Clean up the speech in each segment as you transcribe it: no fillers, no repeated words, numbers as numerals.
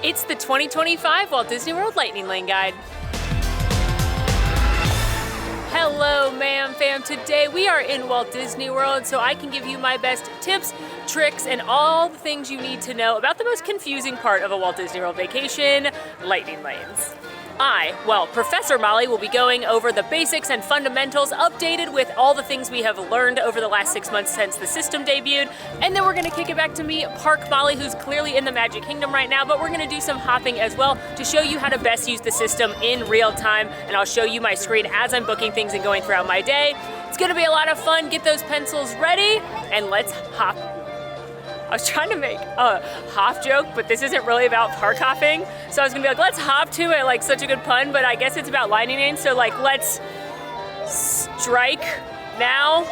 It's the 2025 Walt Disney World Lightning Lane Guide. Hello, ma'am, fam. Today we are in Walt Disney World, so I can give you my best tips, tricks, and all the things you need to know about the most confusing part of a Walt Disney World vacation, lightning lanes. Professor Molly will be going over the basics and fundamentals, updated with all the things we have learned over the last 6 months since the system debuted. And then we're gonna kick it back to me, Park Molly, who's clearly in the Magic Kingdom right now, but we're gonna do some hopping as well to show you how to best use the system in real time. And I'll show you my screen as I'm booking things and going throughout my day. It's gonna be a lot of fun. Get those pencils ready and let's hop. I was trying to make a hop joke, but this isn't really about park hopping. So I was gonna be like, let's hop to it, like such a good pun, but I guess it's about lightning lanes. So like, let's strike now.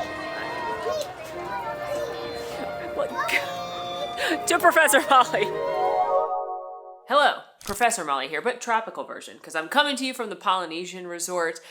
To Professor Molly. Hello, Professor Molly here, but tropical version, because I'm coming to you from the Polynesian resort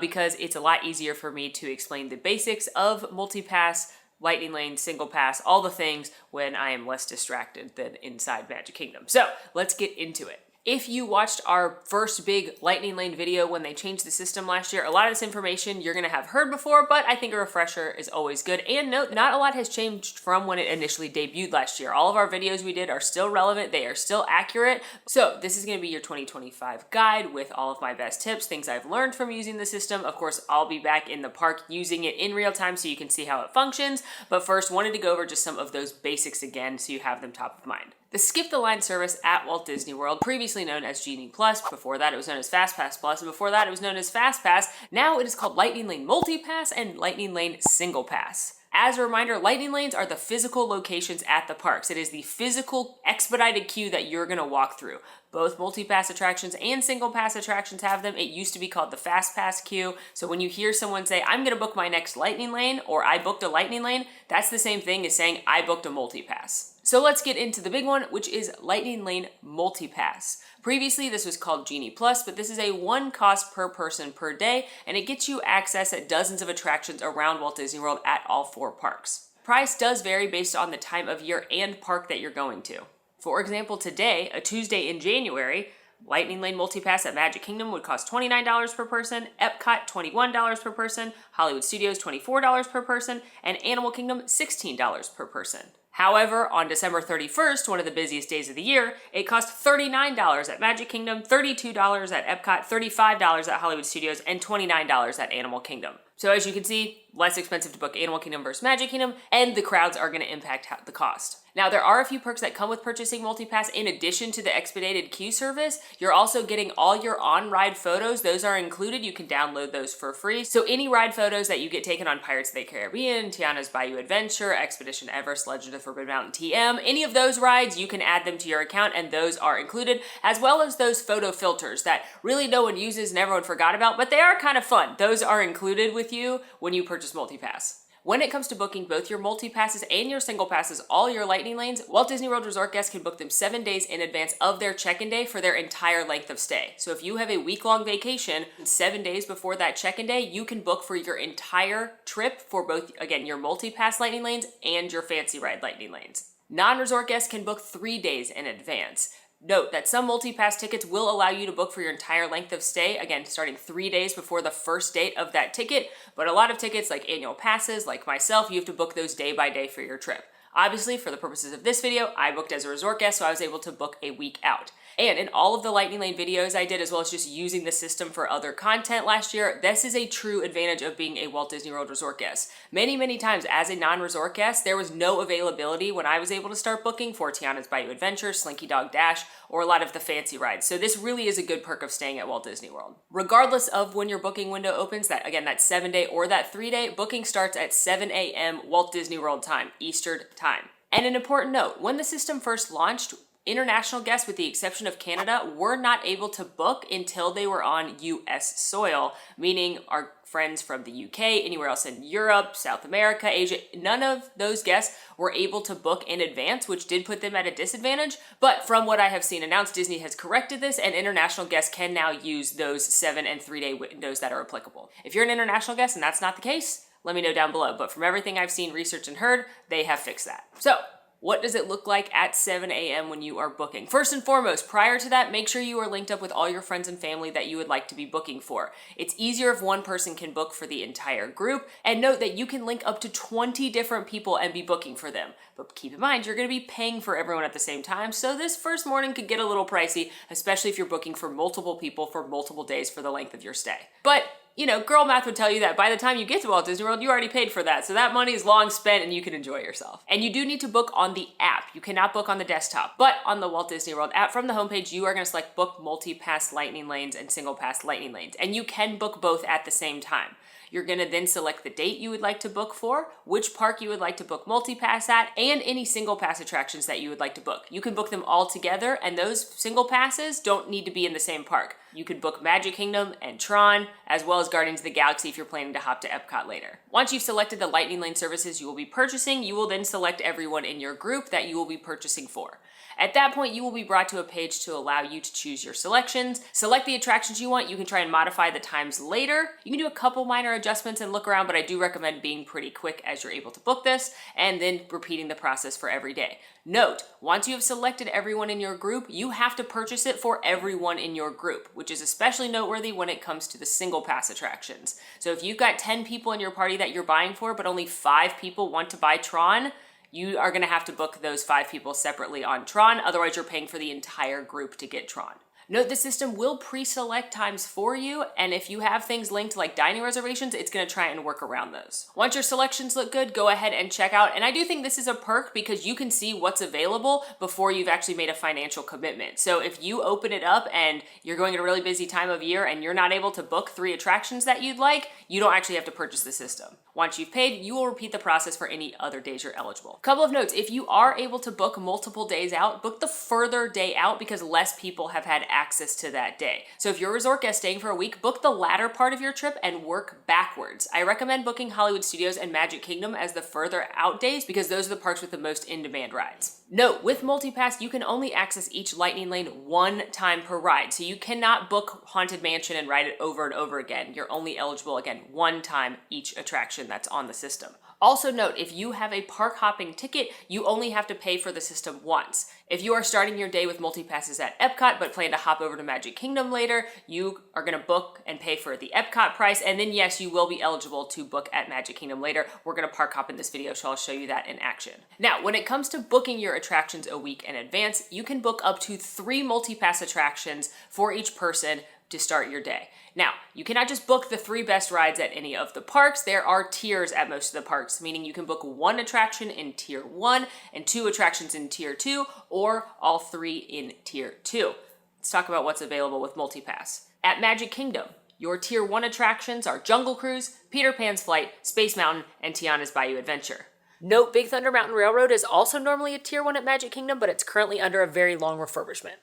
because it's a lot easier for me to explain the basics of multi-pass, lightning lane, single pass, all the things when I am less distracted than inside Magic Kingdom. So let's get into it. If you watched our first big lightning lane video when they changed the system last year, a lot of this information you're gonna have heard before, but I think a refresher is always good. And note, not a lot has changed from when it initially debuted last year. All of our videos we did are still relevant, they are still accurate. So this is gonna be your 2025 guide with all of my best tips, things I've learned from using the system. Of course, I'll be back in the park using it in real time so you can see how it functions. But first, wanted to go over just some of those basics again so you have them top of mind. The Skip the Line service at Walt Disney World, previously known as Genie Plus, before that it was known as FastPass Plus, and before that it was known as FastPass. Now it is called Lightning Lane Multi-Pass and Lightning Lane Single Pass. As a reminder, lightning lanes are the physical locations at the parks. It is the physical expedited queue that you're gonna walk through. Both multi-pass attractions and single pass attractions have them. It used to be called the Fast Pass queue. So when you hear someone say, I'm gonna book my next lightning lane, or I booked a lightning lane, that's the same thing as saying I booked a multi-pass. So let's get into the big one, which is Lightning Lane Multi-Pass. Previously, this was called Genie Plus, but this is a one cost per person per day, and it gets you access at dozens of attractions around Walt Disney World at all 4 parks. Price does vary based on the time of year and park that you're going to. For example, today, a Tuesday in January, Lightning Lane Multi-Pass at Magic Kingdom would cost $29 per person, EPCOT $21 per person, Hollywood Studios $24 per person, and Animal Kingdom $16 per person. However, on December 31st, one of the busiest days of the year, it cost $39 at Magic Kingdom, $32 at Epcot, $35 at Hollywood Studios, and $29 at Animal Kingdom. So as you can see, less expensive to book Animal Kingdom versus Magic Kingdom, and the crowds are going to impact the cost. Now, there are a few perks that come with purchasing MultiPass. In addition to the expedited queue service, you're also getting all your on-ride photos. Those are included. You can download those for free. So any ride photos that you get taken on Pirates of the Caribbean, Tiana's Bayou Adventure, Expedition Everest, Legend of Forbidden Mountain TM, any of those rides, you can add them to your account, and those are included, as well as those photo filters that really no one uses and everyone forgot about, but they are kind of fun. Those are included with you when you purchase MultiPass. When it comes to booking both your multi-passes and your single passes, all your lightning lanes, Walt Disney World Resort guests can book them 7 days in advance of their check-in day for their entire length of stay. So if you have a week-long vacation, 7 days before that check-in day, you can book for your entire trip for both, again, your multi-pass lightning lanes and your fancy ride lightning lanes. Non-resort guests can book 3 days in advance. Note that some multi-pass tickets will allow you to book for your entire length of stay, again, starting 3 days before the first date of that ticket, but a lot of tickets, like annual passes, like myself, you have to book those day by day for your trip. Obviously, for the purposes of this video, I booked as a resort guest, so I was able to book a week out. And in all of the Lightning Lane videos I did, as well as just using the system for other content last year, this is a true advantage of being a Walt Disney World Resort guest. Many times as a non-resort guest, there was no availability when I was able to start booking for Tiana's Bayou Adventure, Slinky Dog Dash, or a lot of the fancy rides. So this really is a good perk of staying at Walt Disney World. Regardless of when your booking window opens, that 7-day or that 3-day, booking starts at 7 a.m. Walt Disney World time, Eastern time. And an important note, when the system first launched, international guests, with the exception of Canada, were not able to book until they were on US soil, meaning our friends from the UK, anywhere else in Europe, South America, Asia, none of those guests were able to book in advance, which did put them at a disadvantage. But from what I have seen announced, Disney has corrected this, and international guests can now use those 7 and 3 day windows that are applicable. If you're an international guest and that's not the case, let me know down below. But from everything I've seen, researched, and heard, they have fixed that. So What does it look like at 7 a.m. when you are booking? First and foremost, prior to that, make sure you are linked up with all your friends and family that you would like to be booking for. It's easier if one person can book for the entire group, and note that you can link up to 20 different people and be booking for them. But keep in mind, you're going to be paying for everyone at the same time, so this first morning could get a little pricey, especially if you're booking for multiple people for multiple days for the length of your stay. But you know, girl math would tell you that by the time you get to Walt Disney World, you already paid for that. So that money is long spent and you can enjoy yourself. And you do need to book on the app. You cannot book on the desktop. But on the Walt Disney World app, from the homepage, you are going to select book multi-pass lightning lanes and single pass lightning lanes. And you can book both at the same time. You're going to then select the date you would like to book for, which park you would like to book multi-pass at, and any single pass attractions that you would like to book. You can book them all together, and those single passes don't need to be in the same park. You could book Magic Kingdom and Tron, as well as Guardians of the Galaxy if you're planning to hop to Epcot later. Once you've selected the lightning lane services you will be purchasing, you will then select everyone in your group that you will be purchasing for. At that point, you will be brought to a page to allow you to choose your selections. Select the attractions you want. You can try and modify the times later. You can do a couple minor adjustments and look around, but I do recommend being pretty quick as you're able to book this, and then repeating the process for every day. Note, once you have selected everyone in your group, you have to purchase it for everyone in your group, which is especially noteworthy when it comes to the single pass attractions. So if you've got 10 people in your party that you're buying for, but only 5 people want to buy Tron, you are going to have to book those 5 people separately on Tron, otherwise you're paying for the entire group to get Tron. Note the system will pre-select times for you, and if you have things linked like dining reservations, it's going to try and work around those. Once your selections look good, go ahead and check out, and I do think this is a perk because you can see what's available before you've actually made a financial commitment. So if you open it up and you're going at a really busy time of year and you're not able to book 3 attractions that you'd like, you don't actually have to purchase the system. Once you've paid, you will repeat the process for any other days you're eligible. Couple of notes, if you are able to book multiple days out, book the further day out because less people have had access to that day. So if you're a resort guest staying for a week, book the latter part of your trip and work backwards. I recommend booking Hollywood Studios and Magic Kingdom as the further out days because those are the parks with the most in-demand rides. Note, with MultiPass, you can only access each lightning lane one time per ride. So you cannot book Haunted Mansion and ride it over and over again. You're only eligible, again, one time each attraction that's on the system. Also note, if you have a park hopping ticket, you only have to pay for the system once. If you are starting your day with multi-passes at Epcot but plan to hop over to Magic Kingdom later, you are going to book and pay for the Epcot price, and then yes, you will be eligible to book at Magic Kingdom later. We're going to park hop in this video, so I'll show you that in action. Now, when it comes to booking your attractions a week in advance, you can book up to 3 multi-pass attractions for each person to start your day. Now, you cannot just book the 3 best rides at any of the parks. There are tiers at most of the parks, meaning you can book 1 attraction in Tier 1 and 2 attractions in Tier 2, or all 3 in Tier 2. Let's talk about what's available with MultiPass. At Magic Kingdom, your Tier 1 attractions are Jungle Cruise, Peter Pan's Flight, Space Mountain, and Tiana's Bayou Adventure. Note, Big Thunder Mountain Railroad is also normally a Tier 1 at Magic Kingdom, but it's currently under a very long refurbishment.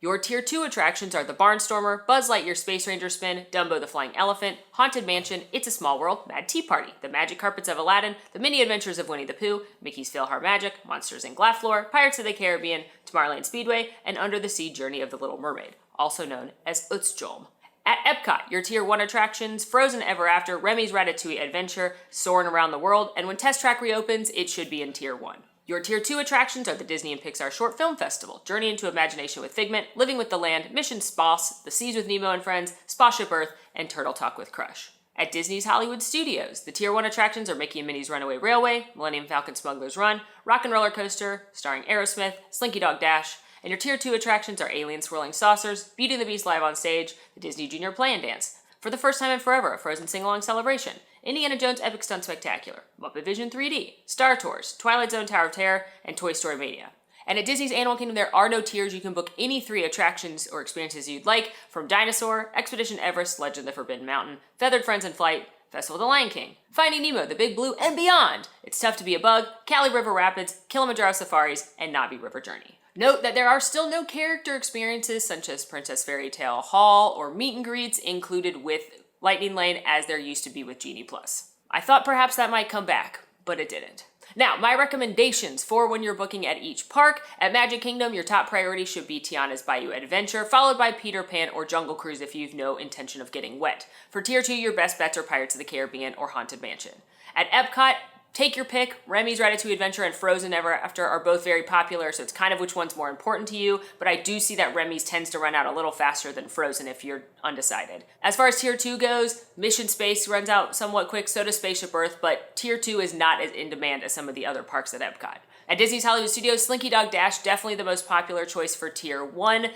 Your Tier 2 attractions are the Barnstormer, Buzz Lightyear Space Ranger Spin, Dumbo the Flying Elephant, Haunted Mansion, It's a Small World, Mad Tea Party, The Magic Carpets of Aladdin, The Mini Adventures of Winnie the Pooh, Mickey's Philhar Magic, Monsters Inc. Laugh Floor, Pirates of the Caribbean, Tomorrowland Speedway, and Under the Sea Journey of the Little Mermaid, also known as Utzdolm. At Epcot, your Tier 1 attractions, Frozen Ever After, Remy's Ratatouille Adventure, Soarin' Around the World, and when Test Track reopens, it should be in Tier 1. Your Tier 2 attractions are the Disney and Pixar Short Film Festival, Journey into Imagination with Figment, Living with the Land, Mission Sposs, The Seas with Nemo and Friends, Spaceship Earth, and Turtle Talk with Crush. At Disney's Hollywood Studios, the Tier 1 attractions are Mickey and Minnie's Runaway Railway, Millennium Falcon Smuggler's Run, Rock'n' Roller Coaster, starring Aerosmith, Slinky Dog Dash, and your Tier 2 attractions are Alien Swirling Saucers, Beauty and the Beast Live on Stage, the Disney Junior Play and Dance, For the First Time in Forever, a Frozen Sing-Along Celebration, Indiana Jones Epic Stunt Spectacular, Muppet Vision 3D, Star Tours, Twilight Zone Tower of Terror, and Toy Story Mania. And at Disney's Animal Kingdom, there are no tiers. You can book any 3 attractions or experiences you'd like, from Dinosaur, Expedition Everest, Legend of the Forbidden Mountain, Feathered Friends in Flight, Festival of the Lion King, Finding Nemo, The Big Blue, and beyond. It's Tough to Be a Bug, Cali River Rapids, Kilimanjaro Safaris, and Navi River Journey. Note that there are still no character experiences such as Princess Fairy Tale Hall or meet and greets included with Lightning Lane as there used to be with Genie Plus. I thought perhaps that might come back, but it didn't. Now, my recommendations for when you're booking at each park. At Magic Kingdom, your top priority should be Tiana's Bayou Adventure, followed by Peter Pan or Jungle Cruise if you've no intention of getting wet. For Tier 2, your best bets are Pirates of the Caribbean or Haunted Mansion. At Epcot, Take your pick. Remy's Ratatouille Adventure and Frozen Ever After are both very popular, so it's kind of which one's more important to you, but I do see that Remy's tends to run out a little faster than Frozen if you're undecided. As far as Tier 2 goes, Mission Space runs out somewhat quick, so does Spaceship Earth, but Tier 2 is not as in demand as some of the other parks at Epcot. At Disney's Hollywood Studios, Slinky Dog Dash, definitely the most popular choice for Tier 1.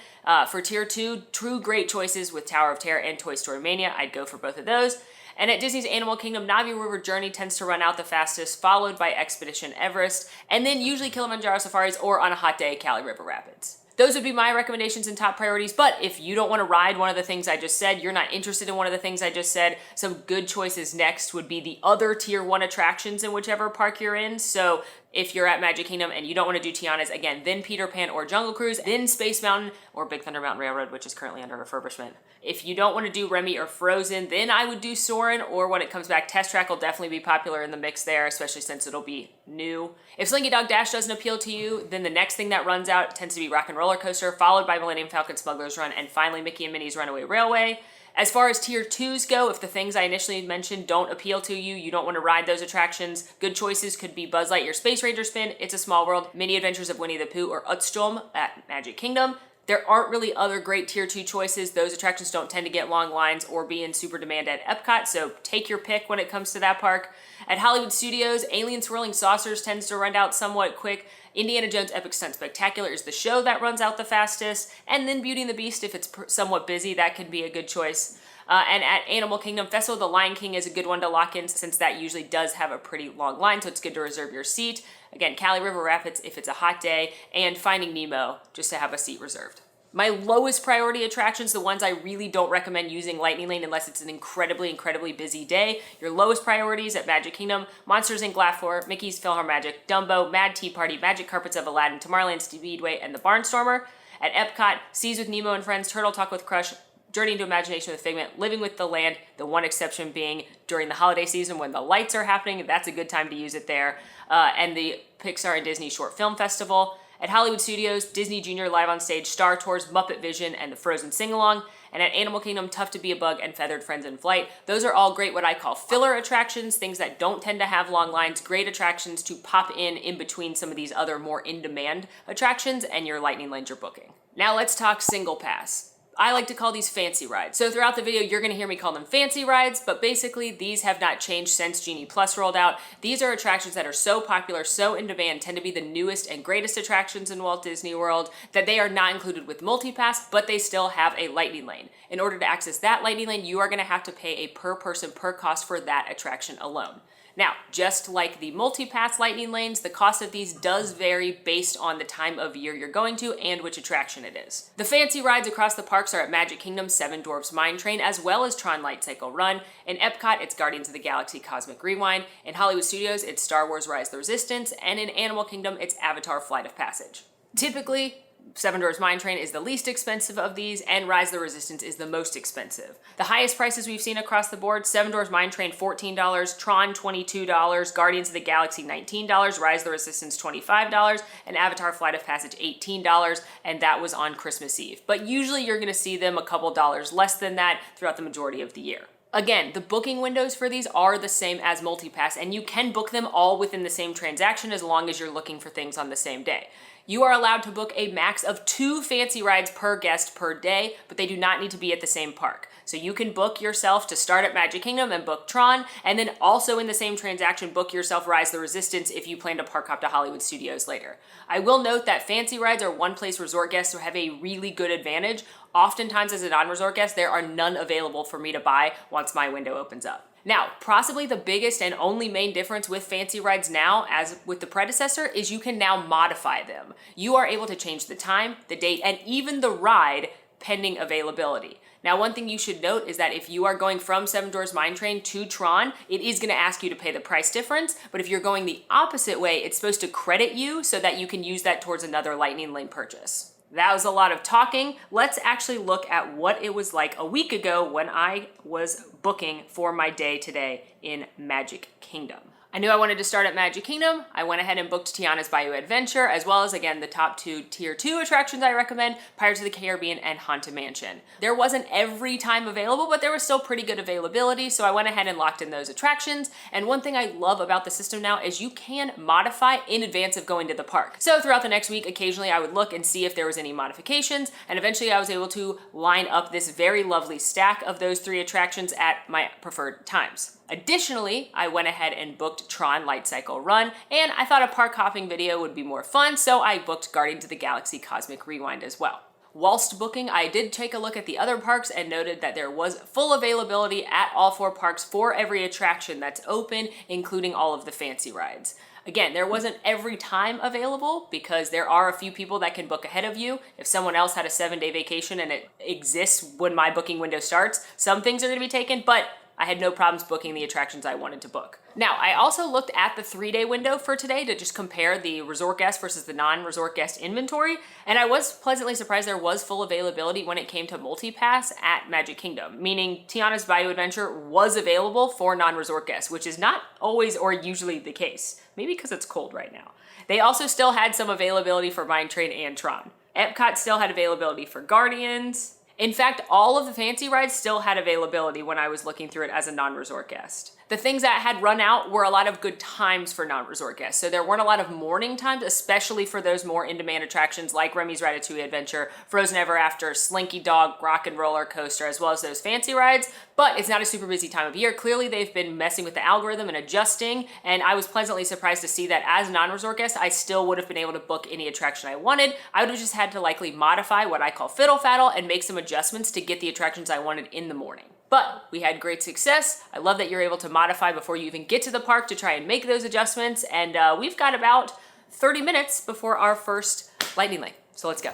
For Tier 2, true great choices with Tower of Terror and Toy Story Mania. I'd go for both of those. And at Disney's Animal Kingdom, Navi River Journey tends to run out the fastest, followed by Expedition Everest, and then usually Kilimanjaro Safaris or on a hot day, Cali River Rapids. Those would be my recommendations and top priorities, but if you don't want to ride one of the things I just said, you're not interested in one of the things I just said, some good choices next would be the other Tier 1 attractions in whichever park you're in. So if you're at Magic Kingdom and you don't want to do Tiana's, again, then Peter Pan or Jungle Cruise, then Space Mountain or Big Thunder Mountain Railroad, which is currently under refurbishment. If you don't want to do Remy or Frozen, then I would do Soarin', or when it comes back, Test Track will definitely be popular in the mix there, especially since it'll be new. If Slinky Dog Dash doesn't appeal to you, then the next thing that runs out tends to be Rock and Roller Coaster, followed by Millennium Falcon Smuggler's Run, and finally Mickey and Minnie's Runaway Railway. As far as Tier 2s go, if the things I initially mentioned don't appeal to you, you don't want to ride those attractions, good choices could be Buzz Lightyear Space Ranger Spin, It's a Small World, Mini Adventures of Winnie the Pooh, or Utstrom at Magic Kingdom. There aren't really other great Tier 2 choices. Those attractions don't tend to get long lines or be in super demand at Epcot, so take your pick when it comes to that park. At Hollywood Studios, Alien Swirling Saucers tends to run out somewhat quick. Indiana Jones Epic Stunt Spectacular is the show that runs out the fastest, and then Beauty and the Beast, if it's somewhat busy, that could be a good choice. And at Animal Kingdom, Festival of the Lion King is a good one to lock in since that usually does have a pretty long line, so it's good to reserve your seat. Again, Cali River Rapids if it's a hot day, and Finding Nemo just to have a seat reserved. My lowest priority attractions, the ones I really don't recommend using Lightning Lane unless it's an incredibly busy day. Your lowest priorities at Magic Kingdom, Monsters Inc. Laugh Floor, Mickey's PhilharMagic, Dumbo, Mad Tea Party, Magic Carpets of Aladdin, Tomorrowland Speedway, and the Barnstormer. At Epcot, Seas with Nemo and Friends, Turtle Talk with Crush, Journey into Imagination with Figment, Living with the Land, the one exception being during the holiday season when the lights are happening, that's a good time to use it there, and the Pixar and Disney Short Film Festival. At Hollywood Studios, Disney Junior Live on Stage, Star Tours, Muppet Vision, and the Frozen Sing-Along. And at Animal Kingdom, Tough to Be a Bug and Feathered Friends in Flight. Those are all great what I call filler attractions, things that don't tend to have long lines, great attractions to pop in between some of these other more in-demand attractions and your Lightning Lanes you're booking. Now let's talk SinglePass. I like to call these fancy rides. So throughout the video, you're gonna hear me call them fancy rides, but basically these have not changed since Genie Plus rolled out. These are attractions that are so popular, so in demand, tend to be the newest and greatest attractions in Walt Disney World that they are not included with MultiPass, but they still have a Lightning Lane. In order to access that Lightning Lane, you are gonna have to pay a per person per cost for that attraction alone. Now, just like the MultiPass Lightning Lanes, the cost of these does vary based on the time of year you're going to and which attraction it is. The fancy rides across the parks are at Magic Kingdom, Seven Dwarfs Mine Train, as well as Tron Light Cycle Run. In Epcot, it's Guardians of the Galaxy Cosmic Rewind. In Hollywood Studios, it's Star Wars Rise of the Resistance. And in Animal Kingdom, it's Avatar Flight of Passage. Typically, Seven Dwarfs Mine Train is the least expensive of these, and Rise of the Resistance is the most expensive. The highest prices we've seen across the board, Seven Dwarfs Mine Train $14, Tron $22, Guardians of the Galaxy $19, Rise of the Resistance $25, and Avatar Flight of Passage $18, and that was on Christmas Eve. But usually you're gonna see them a couple dollars less than that throughout the majority of the year. Again, the booking windows for these are the same as MultiPass, and you can book them all within the same transaction as long as you're looking for things on the same day. You are allowed to book a max of 2 fancy rides per guest per day, but they do not need to be at the same park. So you can book yourself to start at Magic Kingdom and book Tron, and then also in the same transaction, book yourself Rise of the Resistance if you plan to park hop to Hollywood Studios later. I will note that fancy rides are one-place resort guests who have a really good advantage. Oftentimes as a non-resort guest, there are none available for me to buy once my window opens up. Now, possibly the biggest and only main difference with fancy rides now, as with the predecessor, is you can now modify them. You are able to change the time, the date, and even the ride pending availability. Now, one thing you should note is that if you are going from Seven Dwarfs Mine Train to Tron, it is gonna ask you to pay the price difference, but if you're going the opposite way, it's supposed to credit you so that you can use that towards another Lightning Lane purchase. That was a lot of talking. Let's actually look at what it was like a week ago when I was booking for my day today in Magic Kingdom. I knew I wanted to start at Magic Kingdom. I went ahead and booked Tiana's Bayou Adventure, as well as, again, the top 2 Tier 2 attractions I recommend, Pirates of the Caribbean and Haunted Mansion. There wasn't every time available, but there was still pretty good availability, so I went ahead and locked in those attractions. And one thing I love about the system now is you can modify in advance of going to the park. So throughout the next week, occasionally I would look and see if there was any modifications, and eventually I was able to line up this very lovely stack of those 3 attractions at my preferred times. Additionally, I went ahead and booked Tron Light Cycle Run, and I thought a park hopping video would be more fun, so I booked Guardians of the Galaxy Cosmic Rewind as well. Whilst booking, I did take a look at the other parks and noted that there was full availability at all 4 parks for every attraction that's open, including all of the fancy rides. Again, there wasn't every time available because there are a few people that can book ahead of you. If someone else had a 7-day vacation and it exists when my booking window starts, some things are gonna be taken, but I had no problems booking the attractions I wanted to book. Now, I also looked at the 3-day window for today to just compare the resort guest versus the non-resort guest inventory, and I was pleasantly surprised there was full availability when it came to multi-pass at Magic Kingdom, meaning Tiana's Bayou Adventure was available for non-resort guests, which is not always or usually the case, maybe because it's cold right now. They also still had some availability for Mine Train and Tron. EPCOT still had availability for Guardians. In fact, all of the fancy rides still had availability when I was looking through it as a non-resort guest. The things that had run out were a lot of good times for non-resort guests. So there weren't a lot of morning times, especially for those more in-demand attractions like Remy's Ratatouille Adventure, Frozen Ever After, Slinky Dog, Rock and Roller Coaster, as well as those fancy rides. But it's not a super busy time of year. Clearly, they've been messing with the algorithm and adjusting, and I was pleasantly surprised to see that as a non-resort guest, I still would have been able to book any attraction I wanted. I would have just had to likely modify what I call Fiddle Faddle and make some adjustments to get the attractions I wanted in the morning. But we had great success. I love that you're able to modify before you even get to the park to try and make those adjustments. And we've got about 30 minutes before our first lightning lane. So let's go.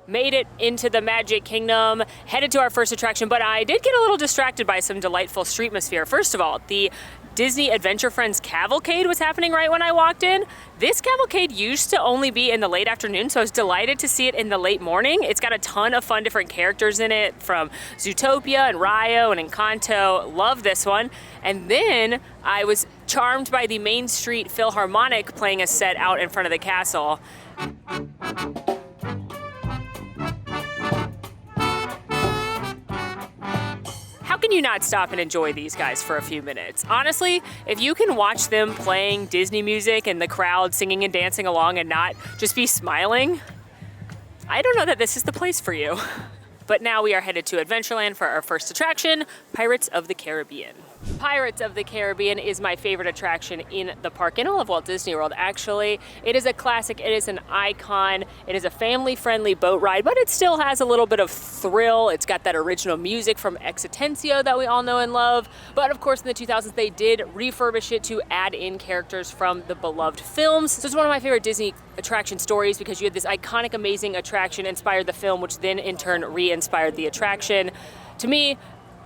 Made it into the Magic Kingdom, headed to our first attraction, but I did get a little distracted by some delightful streetmosphere. First of all, the Disney Adventure Friends Cavalcade was happening right when I walked in. This cavalcade used to only be in the late afternoon, so I was delighted to see it in the late morning. It's got a ton of fun different characters in it, from Zootopia and Rio and Encanto. Love this one. And then I was charmed by the Main Street Philharmonic playing a set out in front of the castle. How can you not stop and enjoy these guys for a few minutes? Honestly, if you can watch them playing Disney music and the crowd singing and dancing along and not just be smiling, I don't know that this is the place for you. But now we are headed to Adventureland for our first attraction, Pirates of the Caribbean. Pirates of the Caribbean is my favorite attraction in the park, in all of Walt Disney World, actually. It is a classic, it is an icon, it is a family-friendly boat ride, but it still has a little bit of thrill. It's got that original music from Exitensio that we all know and love. But of course, in the 2000s, they did refurbish it to add in characters from the beloved films. So it's one of my favorite Disney attraction stories because you had this iconic, amazing attraction inspired the film, which then in turn re-inspired the attraction. To me,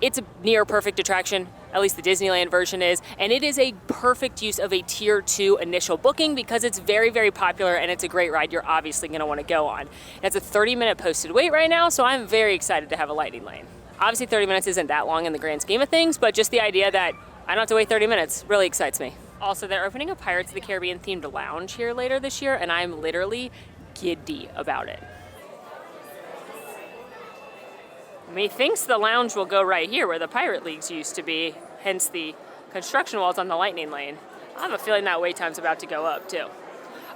it's a near perfect attraction, at least the Disneyland version is, and it is a perfect use of a Tier 2 initial booking because it's very, very popular and it's a great ride you're obviously gonna wanna go on. It's a 30-minute posted wait right now, so I'm very excited to have a lightning lane. Obviously 30 minutes isn't that long in the grand scheme of things, but just the idea that I don't have to wait 30 minutes really excites me. Also, they're opening a Pirates of the Caribbean themed lounge here later this year, and I'm literally giddy about it. Methinks the lounge will go right here where the Pirate Leagues used to be, hence the construction walls on the lightning lane. I have a feeling that wait time's about to go up too.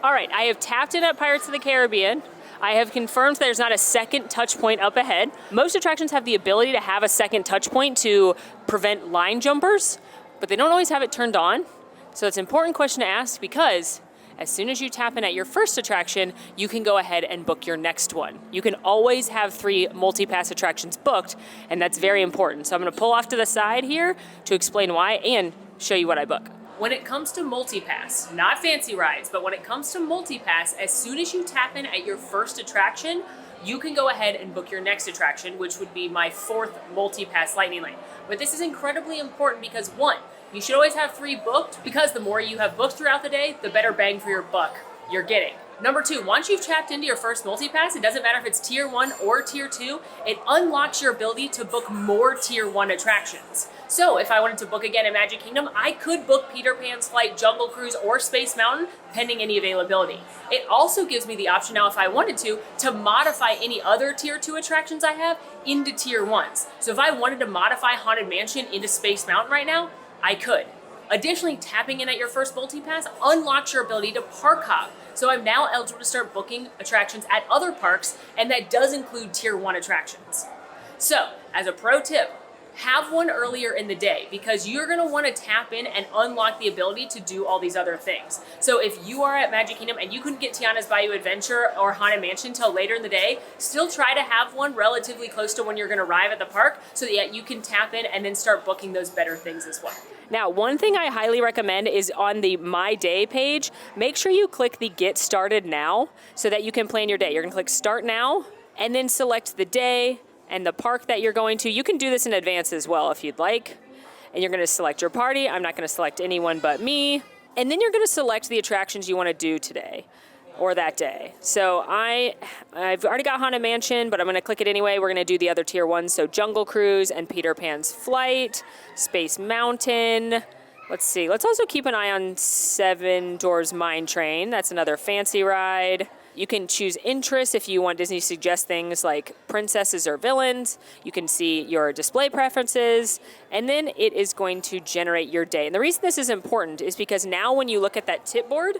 All right, I have tapped in at Pirates of the Caribbean. I have confirmed there's not a second touch point up ahead. Most attractions have the ability to have a second touch point to prevent line jumpers, but they don't always have it turned on. So it's an important question to ask because as soon as you tap in at your first attraction, you can go ahead and book your next one. You can always have 3 multi-pass attractions booked, and that's very important. So I'm gonna pull off to the side here to explain why and show you what I book. When it comes to multi-pass, not fancy rides, but when it comes to multi-pass, as soon as you tap in at your first attraction, you can go ahead and book your next attraction, which would be my 4th multi-pass lightning lane. But this is incredibly important because 1, you should always have 3 booked because the more you have booked throughout the day, the better bang for your buck you're getting. Number 2, once you've tapped into your first multi-pass, it doesn't matter if it's Tier 1 or Tier 2, it unlocks your ability to book more Tier 1 attractions. So if I wanted to book again at Magic Kingdom, I could book Peter Pan's Flight, Jungle Cruise, or Space Mountain, pending any availability. It also gives me the option now, if I wanted to modify any other Tier 2 attractions I have into Tier 1s. So if I wanted to modify Haunted Mansion into Space Mountain right now, I could. Additionally, tapping in at your first multi-pass unlocks your ability to park hop. So I'm now eligible to start booking attractions at other parks, and that does include Tier 1 attractions. So, as a pro tip, have one earlier in the day because you're gonna wanna tap in and unlock the ability to do all these other things. So if you are at Magic Kingdom and you couldn't get Tiana's Bayou Adventure or Haunted Mansion till later in the day, still try to have one relatively close to when you're gonna arrive at the park so that you can tap in and then start booking those better things as well. Now, one thing I highly recommend is on the My Day page, make sure you click the Get Started Now so that you can plan your day. You're gonna click Start Now and then select the day and the park that you're going to. You can do this in advance as well if you'd like. And you're gonna select your party. I'm not gonna select anyone but me. And then you're gonna select the attractions you wanna do today or that day. So I've already got Haunted Mansion, but I'm gonna click it anyway. We're gonna do the other Tier 1s. So Jungle Cruise and Peter Pan's Flight, Space Mountain. Let's see, let's also keep an eye on Seven Dwarfs Mine Train. That's another fancy ride. You can choose interests if you want Disney to suggest things like princesses or villains. You can see your display preferences, and then it is going to generate your day. And the reason this is important is because now when you look at that tip board,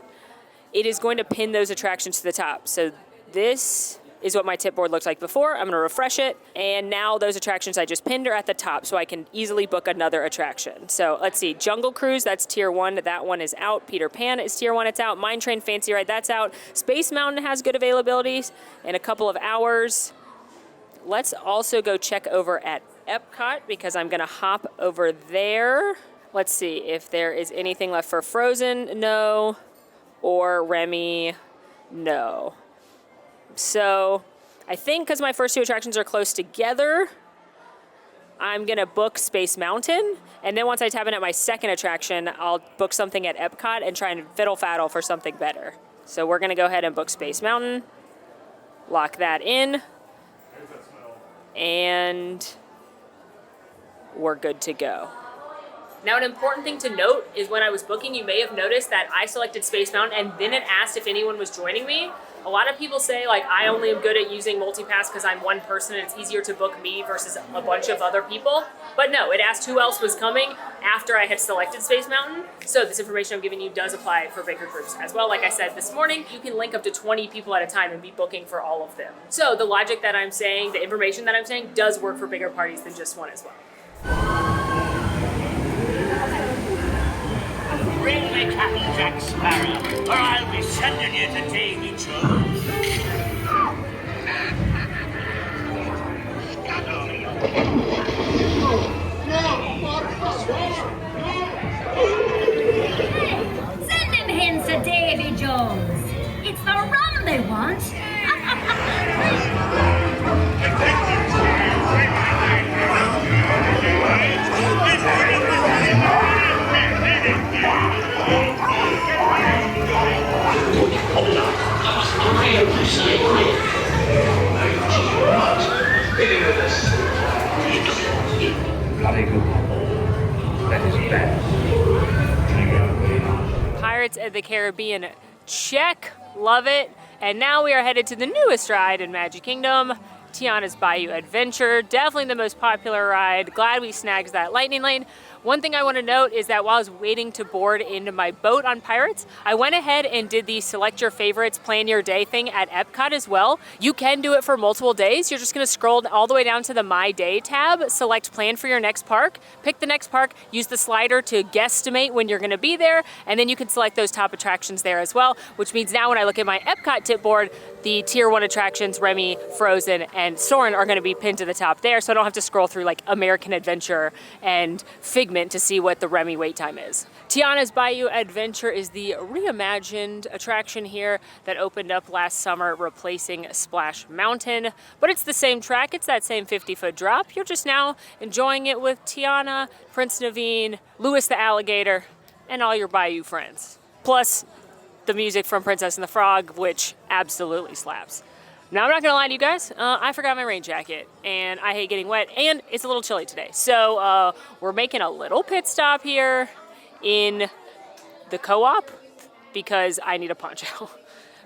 it is going to pin those attractions to the top. So this is what my tip board looked like before. I'm gonna refresh it, and now those attractions I just pinned are at the top, so I can easily book another attraction. So let's see, Jungle Cruise, that's Tier 1, that one is out. Peter Pan is Tier 1, it's out. Mine Train Fancy Ride, that's out. Space Mountain has good availabilities in a couple of hours. Let's also go check over at EPCOT because I'm gonna hop over there. Let's see if there is anything left for Frozen, no, or Remy, no. So I think because my first two attractions are close together, I'm gonna book Space Mountain. And then once I tap in at my second attraction, I'll book something at EPCOT and try and fiddle faddle for something better. So we're gonna go ahead and book Space Mountain, lock that in, and we're good to go. Now, an important thing to note is when I was booking, you may have noticed that I selected Space Mountain and then it asked if anyone was joining me. A lot of people say, like, I only am good at using multipass because I'm one person and it's easier to book me versus a bunch of other people. But no, it asked who else was coming after I had selected Space Mountain. So this information I'm giving you does apply for bigger groups as well. Like I said this morning, you can link up to 20 people at a time and be booking for all of them. So the logic that I'm saying, the information that I'm saying does work for bigger parties than just one as well. Bring me Captain Jack Sparrow, or I'll be sending you to Davy Jones. Send him hints to Davy Jones. It's the rum they want. Pirates of the Caribbean, check, love it. And now we are headed to the newest ride in Magic Kingdom, Tiana's Bayou Adventure. Definitely the most popular ride. Glad we snagged that lightning lane. One thing I want to note is that while I was waiting to board into my boat on Pirates, I went ahead and did the select your favorites, plan your day thing at EPCOT as well. You can do it for multiple days. You're just going to scroll all the way down to the My Day tab, select plan for your next park, pick the next park, use the slider to guesstimate when you're going to be there, and then you can select those top attractions there as well, which means now when I look at my EPCOT tip board, the Tier 1 attractions, Remy, Frozen, and Soarin' are going to be pinned to the top there, so I don't have to scroll through like American Adventure and Figment to see what the Remy wait time is. Tiana's Bayou Adventure is the reimagined attraction here that opened up last summer, replacing Splash Mountain, but it's the same track, it's that same 50-foot drop. You're just now enjoying it with Tiana, Prince Naveen, Louis the Alligator, and all your Bayou friends. Plus, the music from Princess and the Frog, which absolutely slaps. Now, I'm not gonna lie to you guys, I forgot my rain jacket, and I hate getting wet, and it's a little chilly today. So we're making a little pit stop here in the co-op because I need a poncho.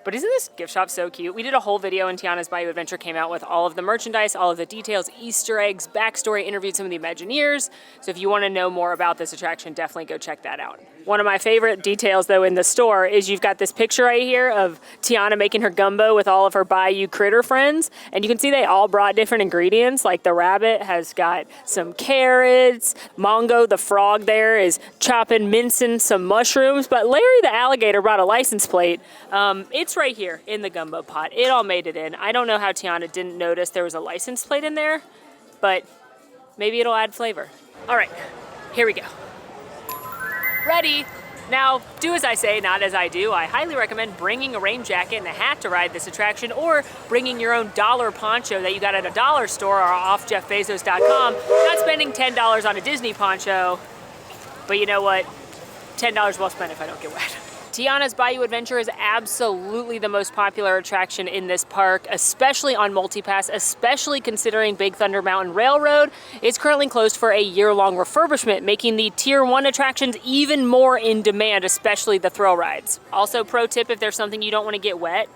But isn't this gift shop so cute? We did a whole video and Tiana's Bayou Adventure came out with all of the merchandise, all of the details, Easter eggs, backstory, interviewed some of the Imagineers. So if you want to know more about this attraction, definitely go check that out. One of my favorite details though in the store is you've got this picture right here of Tiana making her gumbo with all of her Bayou critter friends. And you can see they all brought different ingredients, like the rabbit has got some carrots, Mongo the frog there is chopping, mincing some mushrooms, but Larry the alligator brought a license plate. It's right here in the gumbo pot. It all made it in. I don't know how Tiana didn't notice there was a license plate in there, but maybe it'll add flavor. All right, here we go. Ready. Now, do as I say, not as I do. I highly recommend bringing a rain jacket and a hat to ride this attraction, or bringing your own dollar poncho that you got at a dollar store or off JeffBezos.com. Not spending $10 on a Disney poncho, but you know what? $10 well spent if I don't get wet. Tiana's Bayou Adventure is absolutely the most popular attraction in this park, especially on MultiPass, especially considering Big Thunder Mountain Railroad. It's currently closed for a year-long refurbishment, making the Tier 1 attractions even more in demand, especially the thrill rides. Also, pro tip, if there's something you don't want to get wet,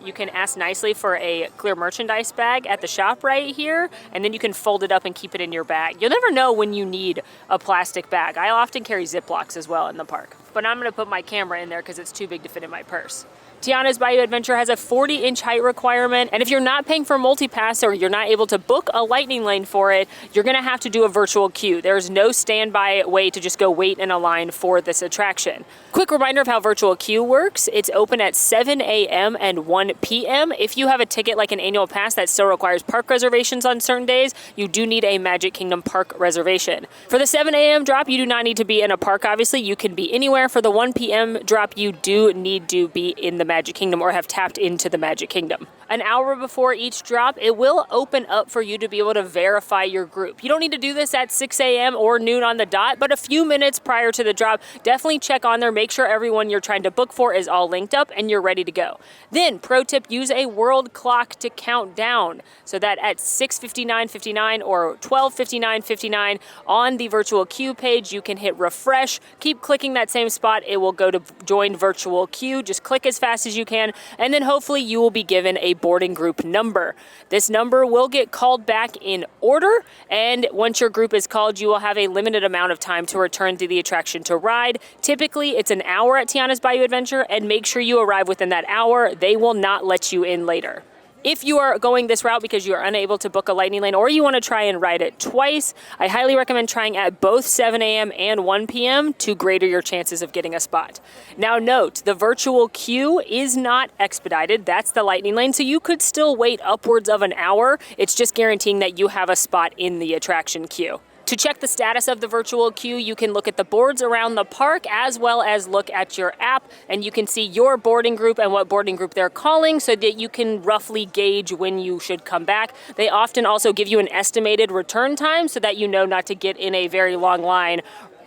you can ask nicely for a clear merchandise bag at the shop right here, and then you can fold it up and keep it in your bag. You'll never know when you need a plastic bag. I often carry Ziplocs as well in the park, but I'm gonna put my camera in there because it's too big to fit in my purse. Tiana's Bayou Adventure has a 40-inch height requirement, and if you're not paying for MultiPass or you're not able to book a lightning lane for it, you're gonna have to do a virtual queue. There's no standby way to just go wait in a line for this attraction. Quick reminder of how virtual queue works. It's open at 7 a.m. and 1 p.m. If you have a ticket like an annual pass that still requires park reservations on certain days, you do need a Magic Kingdom park reservation. For the 7 a.m. drop, you do not need to be in a park, obviously. You can be anywhere. For the 1 p.m. drop, you do need to be in the Magic Kingdom or have tapped into the Magic Kingdom. An hour before each drop, it will open up for you to be able to verify your group. You don't need to do this at 6 a.m. or noon on the dot, but a few minutes prior to the drop, definitely check on there. Make sure everyone you're trying to book for is all linked up and you're ready to go. Then, pro tip, use a world clock to count down so that at 6:59:59 or 12:59:59 on the virtual queue page, you can hit refresh. Keep clicking that same spot. It will go to join virtual queue. Just click as fast as you can, and then hopefully you will be given a boarding group number. This number will get called back in order, and once your group is called, you will have a limited amount of time to return to the attraction to ride. Typically, it's an hour at Tiana's Bayou Adventure, and make sure you arrive within that hour. They will not let you in later. If you are going this route because you are unable to book a lightning lane or you want to try and ride it twice, I highly recommend trying at both 7 a.m. and 1 p.m. to greater your chances of getting a spot. Now note, the virtual queue is not expedited. That's the lightning lane, so you could still wait upwards of an hour. It's just guaranteeing that you have a spot in the attraction queue. To check the status of the virtual queue, you can look at the boards around the park as well as look at your app, and you can see your boarding group and what boarding group they're calling so that you can roughly gauge when you should come back. They often also give you an estimated return time so that you know not to get in a very long line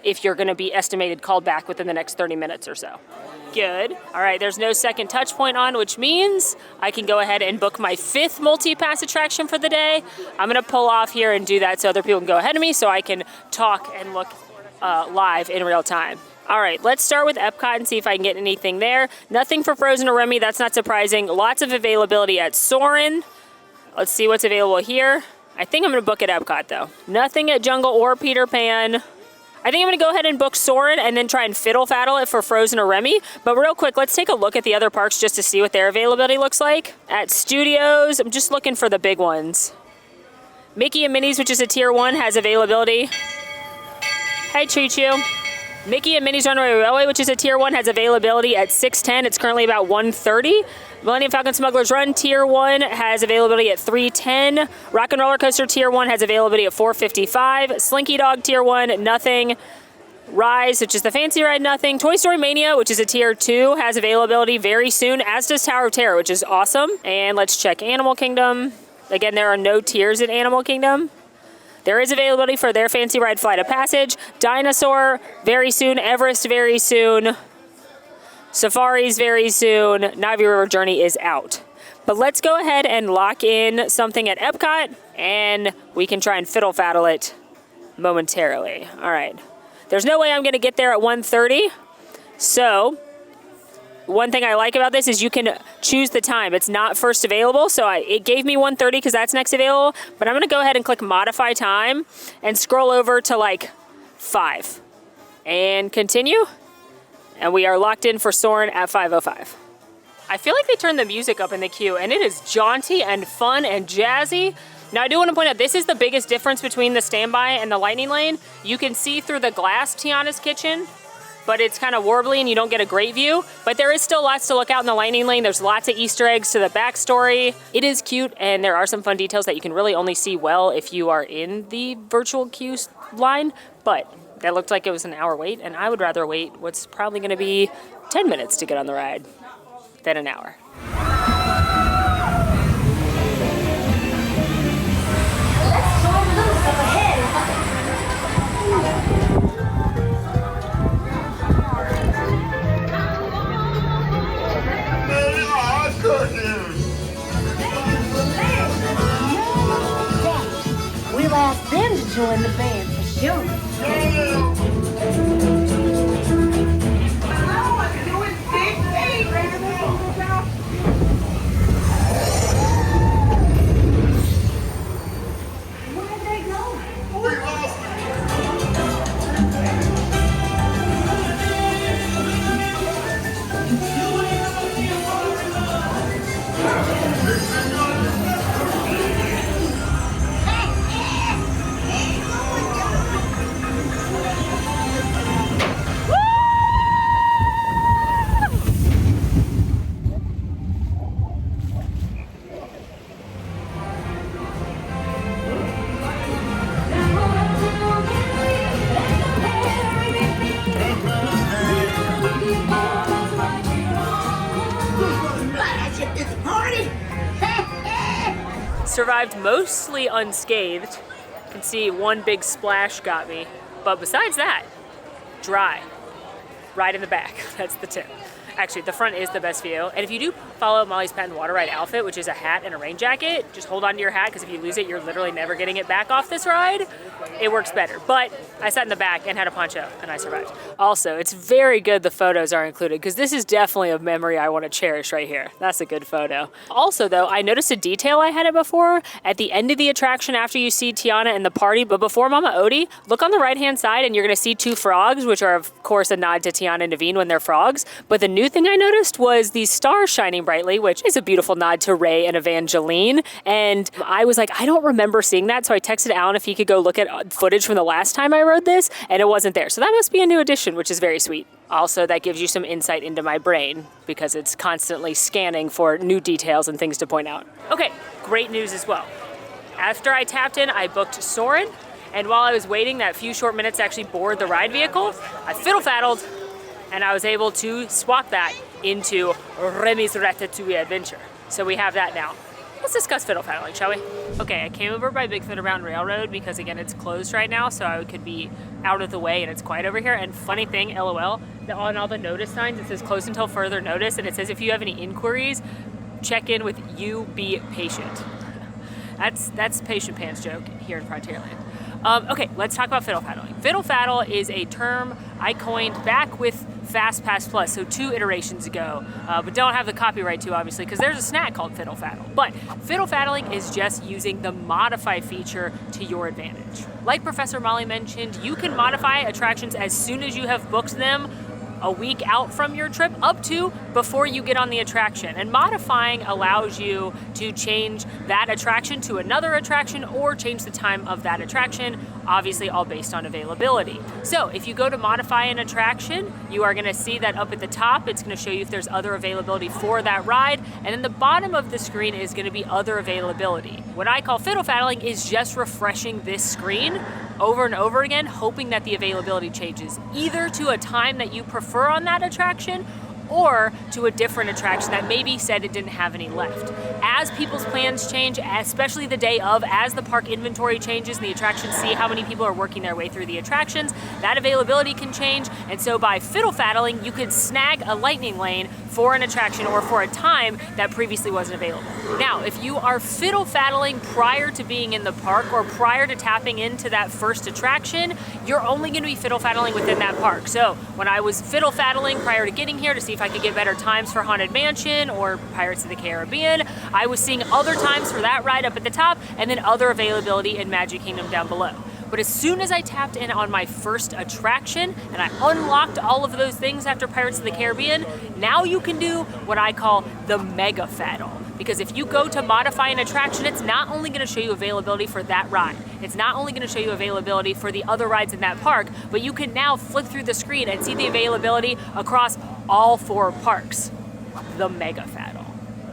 if you're gonna be estimated called back within the next 30 minutes or so. Good. All right, there's no second touch point on, which means I can go ahead and book my 5th MultiPass attraction for the day. I'm gonna pull off here and do that so other people can go ahead of me so I can talk and look live in real time. All right, let's start with EPCOT and see if I can get anything there. Nothing for Frozen or Remy, that's not surprising. Lots of availability at Soarin'. Let's see what's available here. I think I'm gonna book at EPCOT though. Nothing at Jungle or Peter Pan. I think I'm gonna go ahead and book Soarin' and then try and fiddle faddle it for Frozen or Remy. But real quick, let's take a look at the other parks just to see what their availability looks like. At Studios, I'm just looking for the big ones. Mickey and Minnie's, which is a Tier 1, has availability. Hey, Choo Choo. Mickey and Minnie's Runaway Railway, which is a Tier 1, has availability at 6:10. It's currently about 1:30. Millennium Falcon Smuggler's Run Tier 1 has availability at 3:10. Rock and Roller Coaster Tier 1 has availability at 4:55. Slinky Dog Tier 1, nothing. Rise, which is the fancy ride, nothing. Toy Story Mania, which is a Tier 2, has availability very soon, as does Tower of Terror, which is awesome. And let's check Animal Kingdom. Again, there are no tiers in Animal Kingdom. There is availability for their fancy ride Flight of Passage. Dinosaur, very soon. Everest, very soon. Safaris, very soon. Navi River Journey is out. But let's go ahead and lock in something at Epcot, and we can try and fiddle faddle it momentarily. All right. There's no way I'm going to get there at 1:30. So one thing I like about this is you can choose the time. It's not first available, so it gave me 1:30 because that's next available. But I'm going to go ahead and click Modify Time and scroll over to like 5. And continue. And we are locked in for Soarin' at 5:05. I feel like they turned the music up in the queue, and it is jaunty and fun and jazzy. Now, I do want to point out, this is the biggest difference between the standby and the lightning lane. You can see through the glass Tiana's kitchen, but it's kind of warbly and you don't get a great view. But there is still lots to look out in the lightning lane. There's lots of Easter eggs to the backstory. It is cute, and there are some fun details that you can really only see well if you are in the virtual queue line. But that looked like it was an hour wait, and I would rather wait what's probably going to be 10 minutes to get on the ride than an hour. Let's try a little stuff ahead. Good news. We'll ask them to join the band for sure. Where'd they go? We lost it. Survived mostly unscathed. You can see one big splash got me. But besides that, dry. Right in the back, that's the tip. Actually, the front is the best view. And if you do follow Molly's Patent Water Ride outfit, which is a hat and a rain jacket, just hold on to your hat, because if you lose it, you're literally never getting it back off this ride. It works better. But I sat in the back and had a poncho, and I survived. Also, it's very good the photos are included, because this is definitely a memory I want to cherish right here. That's a good photo. Also, though, I noticed a detail I hadn't before. At the end of the attraction, after you see Tiana and the party, but before Mama Odie, look on the right-hand side, and you're going to see 2 frogs, which are, of course, a nod to Tiana and Naveen when they're frogs. But the new thing I noticed was these stars shining brightly, which is a beautiful nod to Ray and Evangeline. And I was like, I don't remember seeing that, so I texted Alan if he could go look at footage from the last time I rode this, and it wasn't there. So that must be a new addition, which is very sweet. Also, that gives you some insight into my brain, because it's constantly scanning for new details and things to point out. Okay, great news as well. After I tapped in, I booked Soarin', and while I was waiting that few short minutes to actually board the ride vehicle, I fiddle-faddled, and I was able to swap that into Remy's Ratatouille Adventure. So we have that now. Let's discuss fiddle faddling, shall we? Okay, I came over by Bigfoot Around Railroad because, again, it's closed right now, so I could be out of the way, and it's quiet over here. And funny thing, LOL, on all the notice signs, it says closed until further notice, and it says if you have any inquiries, check in with you, be patient. That's Patient Pants joke here in Frontierland. Okay, let's talk about fiddle faddling. Fiddle faddle is a term I coined back with FastPass Plus, so 2 iterations ago, but don't have the copyright to, obviously, because there's a snack called fiddle faddle. But fiddle faddling is just using the modify feature to your advantage. Like Professor Molly mentioned, you can modify attractions as soon as you have booked them, a week out from your trip, up to before you get on the attraction. And modifying allows you to change that attraction to another attraction or change the time of that attraction, obviously all based on availability. So if you go to modify an attraction, you are gonna see that up at the top, it's gonna show you if there's other availability for that ride, and then the bottom of the screen is gonna be other availability. What I call fiddle faddling is just refreshing this screen over and over again, hoping that the availability changes either to a time that you prefer on that attraction or to a different attraction that maybe said it didn't have any left. as people's plans change, especially the day of, as the park inventory changes and the attractions see how many people are working their way through the attractions, that availability can change. And so by fiddle faddling, you could snag a lightning lane for an attraction or for a time that previously wasn't available. Now, if you are fiddle faddling prior to being in the park or prior to tapping into that first attraction, you're only going to be fiddle faddling within that park. So when I was fiddle faddling prior to getting here to see if I could get better times for Haunted Mansion or Pirates of the Caribbean, I was seeing other times for that ride up at the top and then other availability in Magic Kingdom down below. But as soon as I tapped in on my first attraction and I unlocked all of those things after Pirates of the Caribbean, now you can do what I call the mega faddle. Because if you go to modify an attraction, it's not only going to show you availability for that ride. It's not only going to show you availability for the other rides in that park, but you can now flip through the screen and see the availability across all 4 parks. The mega faddle.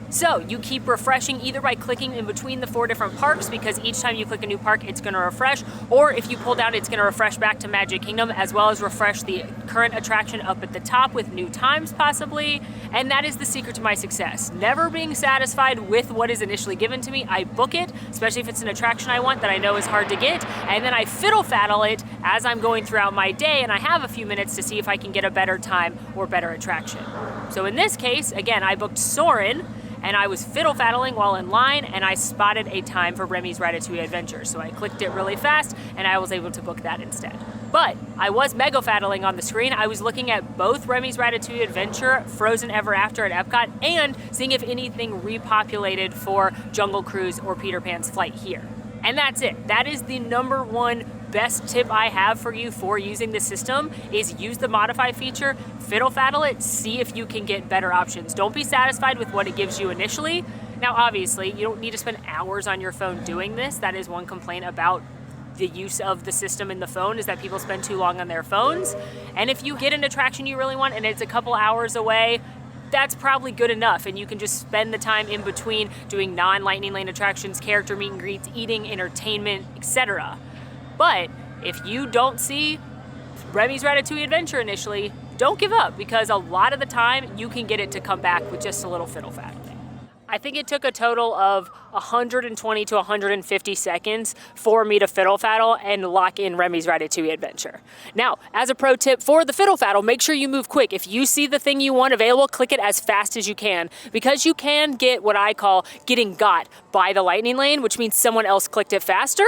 So you keep refreshing either by clicking in between the 4 different parks, because each time you click a new park, it's going to refresh, or if you pull down, it's going to refresh back to Magic Kingdom, as well as refresh the current attraction up at the top with new times possibly. And that is the secret to my success. Never being satisfied with what is initially given to me. I book it, especially if it's an attraction I want that I know is hard to get, and then I fiddle faddle it as I'm going throughout my day, and I have a few minutes to see if I can get a better time or better attraction. So in this case, again, I booked Soarin', and I was fiddle faddling while in line, and I spotted a time for Remy's Ratatouille Adventure. So I clicked it really fast, and I was able to book that instead. But I was mega faddling on the screen. I was looking at both Remy's Ratatouille Adventure, Frozen Ever After at Epcot, and seeing if anything repopulated for Jungle Cruise or Peter Pan's flight here. And that's it. That is the #1 best tip I have for you for using the system, is use the modify feature, fiddle faddle it, see if you can get better options. Don't be satisfied with what it gives you initially. Now, obviously, you don't need to spend hours on your phone doing this. That is one complaint about the use of the system in the phone, is that people spend too long on their phones. And if you get an attraction you really want and it's a couple hours away, that's probably good enough, and you can just spend the time in between doing non-lightning lane attractions, character meet and greets, eating, entertainment, etc. But if you don't see Remy's Ratatouille Adventure initially, don't give up, because a lot of the time you can get it to come back with just a little fiddle faddling. I think it took a total of 120 to 150 seconds for me to fiddle faddle and lock in Remy's Ratatouille Adventure. Now, as a pro tip for the fiddle faddle, make sure you move quick. If you see the thing you want available, click it as fast as you can, because you can get what I call getting got by the lightning lane, which means someone else clicked it faster.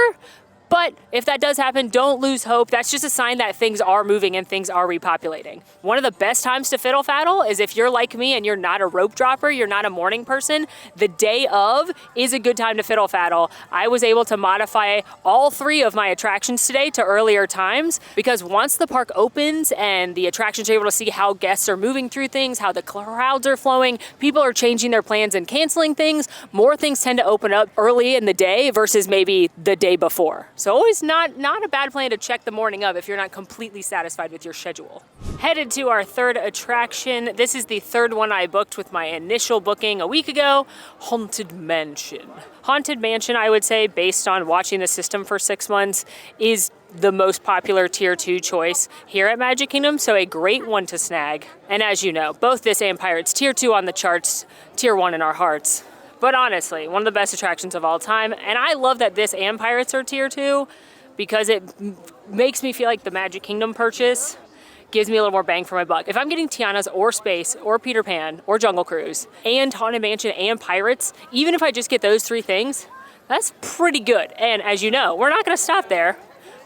But if that does happen, don't lose hope. That's just a sign that things are moving and things are repopulating. One of the best times to fiddle faddle is if you're like me and you're not a rope dropper, you're not a morning person, the day of is a good time to fiddle faddle. I was able to modify all 3 of my attractions today to earlier times, because once the park opens and the attractions are able to see how guests are moving through things, how the crowds are flowing, people are changing their plans and canceling things, more things tend to open up early in the day versus maybe the day before. So always not a bad plan to check the morning of if you're not completely satisfied with your schedule. Headed to our 3rd attraction. This is the 3rd one I booked with my initial booking a week ago, Haunted Mansion. Haunted Mansion, I would say, based on watching the system for 6 months, is the most popular tier 2 choice here at Magic Kingdom, so a great one to snag. And as you know, both this and Pirates, tier 2 on the charts, tier 1 in our hearts. But honestly, one of the best attractions of all time. And I love that this and Pirates are tier 2, because it makes me feel like the Magic Kingdom purchase gives me a little more bang for my buck. If I'm getting Tiana's or Space or Peter Pan or Jungle Cruise and Haunted Mansion and Pirates, even if I just get those 3 things, that's pretty good. And as you know, we're not gonna stop there.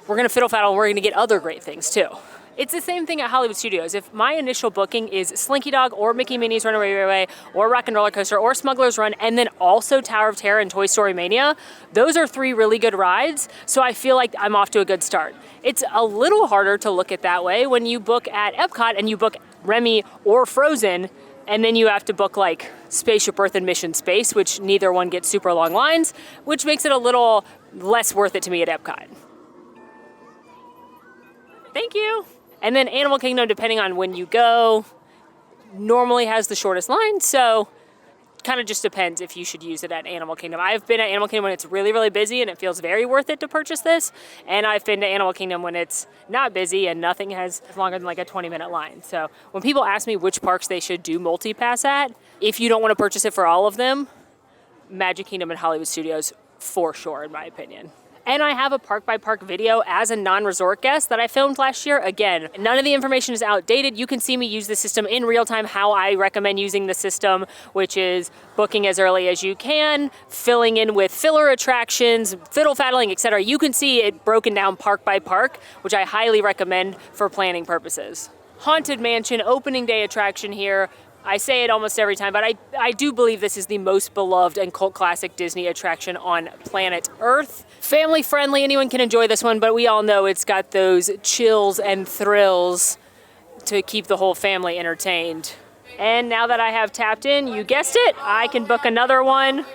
We're gonna fiddle faddle and we're gonna get other great things too. It's the same thing at Hollywood Studios. If my initial booking is Slinky Dog or Mickey Minnie's Runaway Railway or Rock and Roller Coaster or Smuggler's Run, and then also Tower of Terror and Toy Story Mania, those are 3 really good rides, so I feel like I'm off to a good start. It's a little harder to look at that way when you book at Epcot and you book Remy or Frozen, and then you have to book like Spaceship Earth and Mission Space, which neither one gets super long lines, which makes it a little less worth it to me at Epcot. Thank you. And then Animal Kingdom, depending on when you go, normally has the shortest line, so kind of just depends if you should use it at Animal Kingdom. I've been at Animal Kingdom when it's really, really busy and it feels very worth it to purchase this, and I've been to Animal Kingdom when it's not busy and nothing has longer than like a 20-minute line. So when people ask me which parks they should do multi-pass at, if you don't want to purchase it for all of them, Magic Kingdom and Hollywood Studios for sure, in my opinion. And I have a park-by-park video as a non-resort guest that I filmed last year. Again, none of the information is outdated. You can see me use the system in real time, how I recommend using the system, which is booking as early as you can, filling in with filler attractions, fiddle faddling, etc. You can see it broken down park by park, which I highly recommend for planning purposes. Haunted Mansion, opening day attraction here. I say it almost every time, but I do believe this is the most beloved and cult classic Disney attraction on planet Earth. Family friendly, anyone can enjoy this one, but we all know it's got those chills and thrills to keep the whole family entertained. And now that I have tapped in, you guessed it, I can book another one.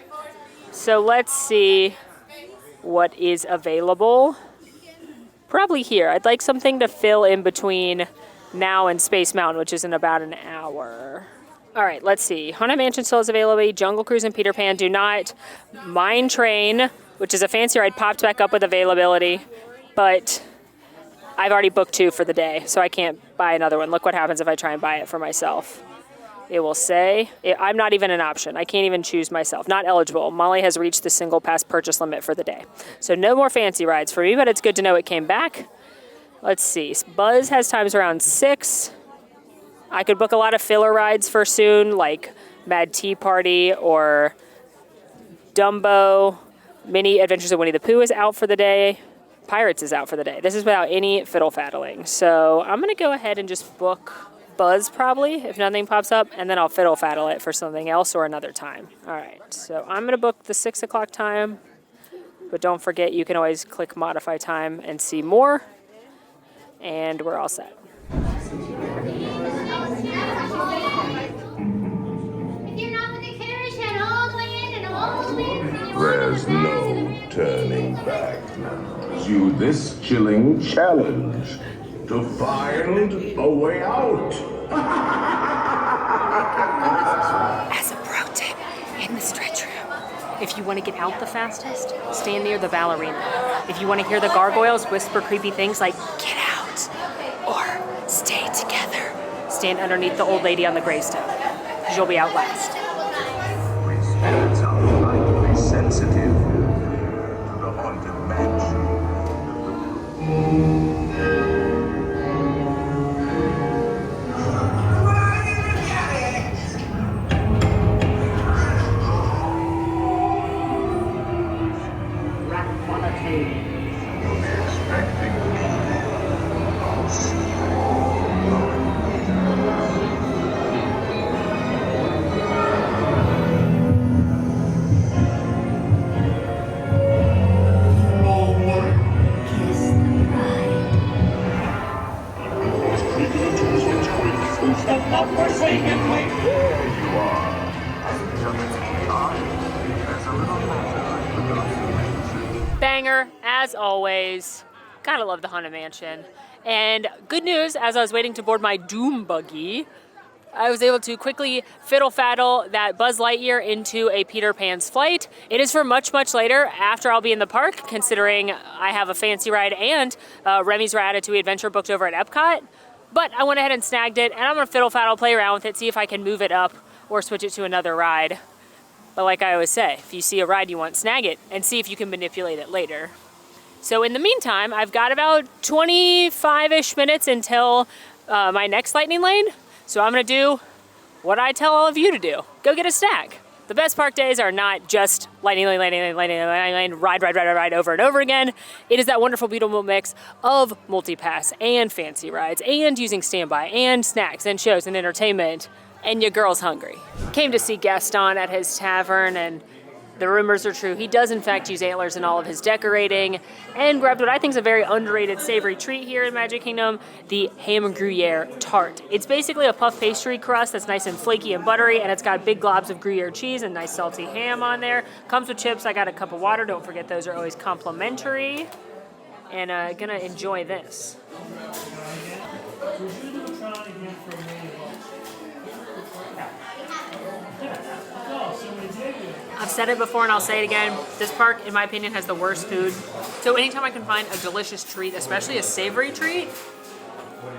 So let's see what is available. Probably here. I'd like something to fill in between now and Space Mountain, which is in about an hour. All right, let's see. Haunted Mansion still is available. Jungle Cruise and Peter Pan do not. Mine Train, which is a fancy ride, popped back up with availability, but I've already booked 2 for the day, so I can't buy another one. Look what happens if I try and buy it for myself. It will say, I'm not even an option. I can't even choose myself. Not eligible. Molly has reached the SinglePass purchase limit for the day. So no more fancy rides for me, but it's good to know it came back. Let's see. Buzz has times around 6. I could book a lot of filler rides for soon, like Mad Tea Party or Dumbo. Mini Adventures of Winnie the Pooh is out for the day. Pirates is out for the day. This is without any fiddle faddling. So I'm going to go ahead and just book Buzz probably, if nothing pops up, and then I'll fiddle faddle it for something else or another time. All right, so I'm going to book the 6 o'clock time, but don't forget you can always click modify time and see more, and we're all set. There's no turning back. Do this chilling challenge to find a way out. As a pro tip, in the stretch room, if you want to get out the fastest, stand near the ballerina. If you want to hear the gargoyles whisper creepy things like, get out, or stay together, stand underneath the old lady on the gravestone, because you'll be out last. Spirits are highly sensitive to the haunted mansion. You'll be expecting Banger, as always. Gotta love the Haunted Mansion. And good news, as I was waiting to board my Doom Buggy, I was able to quickly fiddle faddle that Buzz Lightyear into a Peter Pan's flight. It is for much, much later after I'll be in the park, considering I have a fancy ride and Remy's Ratatouille Adventure booked over at EPCOT. But I went ahead and snagged it, and I'm gonna fiddle faddle, play around with it, see if I can move it up or switch it to another ride. But like I always say, if you see a ride you want, snag it and see if you can manipulate it later. So in the meantime, I've got about 25-ish minutes until my next lightning lane. So I'm gonna do what I tell all of you to do. Go get a snack. The best park days are not just lightning lane, ride over and over again. It is that wonderful, beautiful mix of multi-pass and fancy rides and using standby and snacks and shows and entertainment. And your girl's hungry. Came to see Gaston at his tavern, and the rumors are true. He does in fact use antlers in all of his decorating, and grabbed what I think is a very underrated savory treat here in Magic Kingdom, the ham Gruyere tart. It's basically a puff pastry crust that's nice and flaky and buttery, and it's got big globs of Gruyere cheese and nice salty ham on there. Comes with chips. I got a cup of water. Don't forget those are always complimentary. And gonna enjoy this. I've said it before and I'll say it again. This park, in my opinion, has the worst food. So anytime I can find a delicious treat, especially a savory treat,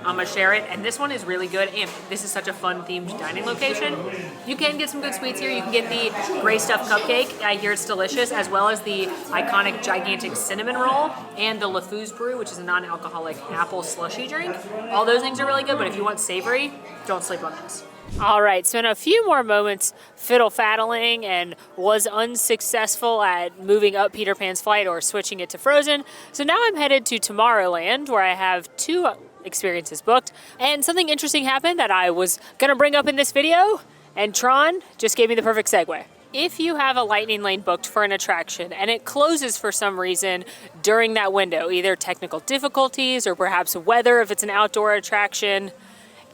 I'm gonna share it, and this one is really good, and this is such a fun themed dining location. You can get some good sweets here. You can get the gray stuffed cupcake. I hear it's delicious, as well as the iconic gigantic cinnamon roll and the LeFou's brew, which is a non-alcoholic apple slushy drink. All those things are really good, but if you want savory, don't sleep on this. All right, spent a few more moments fiddle faddling and was unsuccessful at moving up Peter Pan's flight or switching it to Frozen. So now I'm headed to Tomorrowland, where I have 2 experiences booked. And something interesting happened that I was gonna bring up in this video, and Tron just gave me the perfect segue. If you have a lightning lane booked for an attraction and it closes for some reason during that window, either technical difficulties or perhaps weather if it's an outdoor attraction,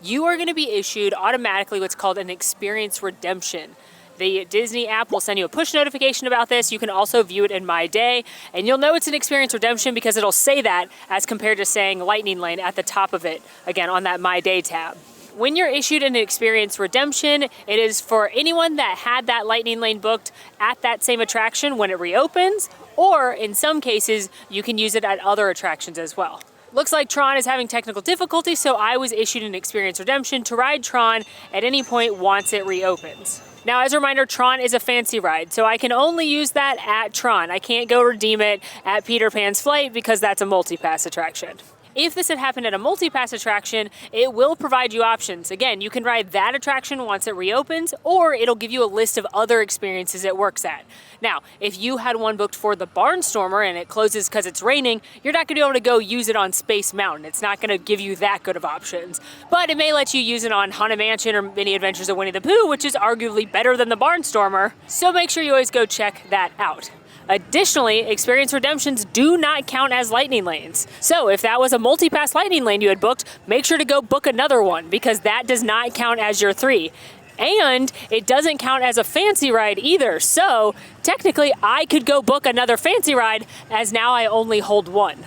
you are going to be issued automatically what's called an experience redemption. The Disney app will send you a push notification about this. You can also view it in My Day, and you'll know it's an experience redemption because it'll say that as compared to saying Lightning Lane at the top of it, again, on that My Day tab. When you're issued an experience redemption, it is for anyone that had that Lightning Lane booked at that same attraction when it reopens, or in some cases, you can use it at other attractions as well. Looks like Tron is having technical difficulties, so I was issued an experience redemption to ride Tron at any point once it reopens. Now, as a reminder, Tron is a fancy ride, so I can only use that at Tron. I can't go redeem it at Peter Pan's Flight because that's a multi-pass attraction. If this had happened at a multi-pass attraction, it will provide you options. Again, you can ride that attraction once it reopens, or it'll give you a list of other experiences it works at. Now, if you had one booked for the Barnstormer and it closes because it's raining, you're not gonna be able to go use it on Space Mountain. It's not gonna give you that good of options. But it may let you use it on Haunted Mansion or Mini Adventures of Winnie the Pooh, which is arguably better than the Barnstormer. So make sure you always go check that out. Additionally, experience redemptions do not count as lightning lanes. So if that was a multi-pass lightning lane you had booked, make sure to go book another one because that does not count as your 3. And it doesn't count as a fancy ride either. So technically I could go book another fancy ride as now I only hold 1.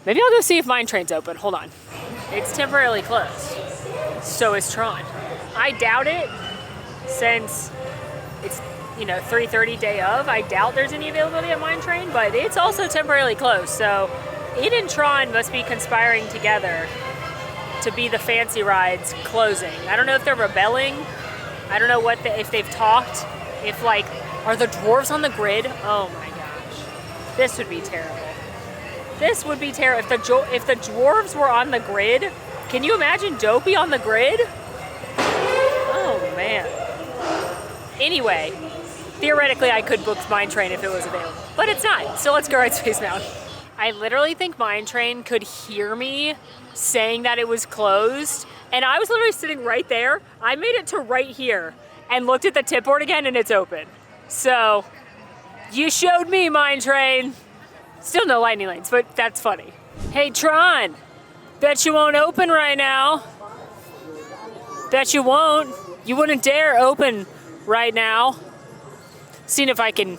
Maybe I'll go see if Mine Train's open. Hold on. It's temporarily closed. So is Tron. I doubt it since it's 3:30 day of. I doubt there's any availability at Mine Train, but it's also temporarily closed. So it and Tron must be conspiring together to be the fancy rides closing. I don't know if they're rebelling. I don't know if they've talked. If are the dwarves on the grid? Oh my gosh, this would be terrible. This would be terrible if the dwarves were on the grid. Can you imagine Dopey on the grid? Oh man. Anyway. Theoretically, I could book Mine Train if it was available, but it's not, so let's go ride Space Mountain. I literally think Mine Train could hear me saying that it was closed, and I was literally sitting right there. I made it to right here and looked at the tip board again, and it's open. So, you showed me, Mine Train. Still no lightning lanes, but that's funny. Hey, Tron, bet you won't open right now. Bet you won't. You wouldn't dare open right now. Seeing if I can,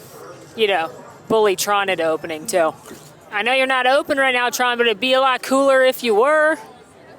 bully Tron into opening too. I know you're not open right now, Tron, but it'd be a lot cooler if you were.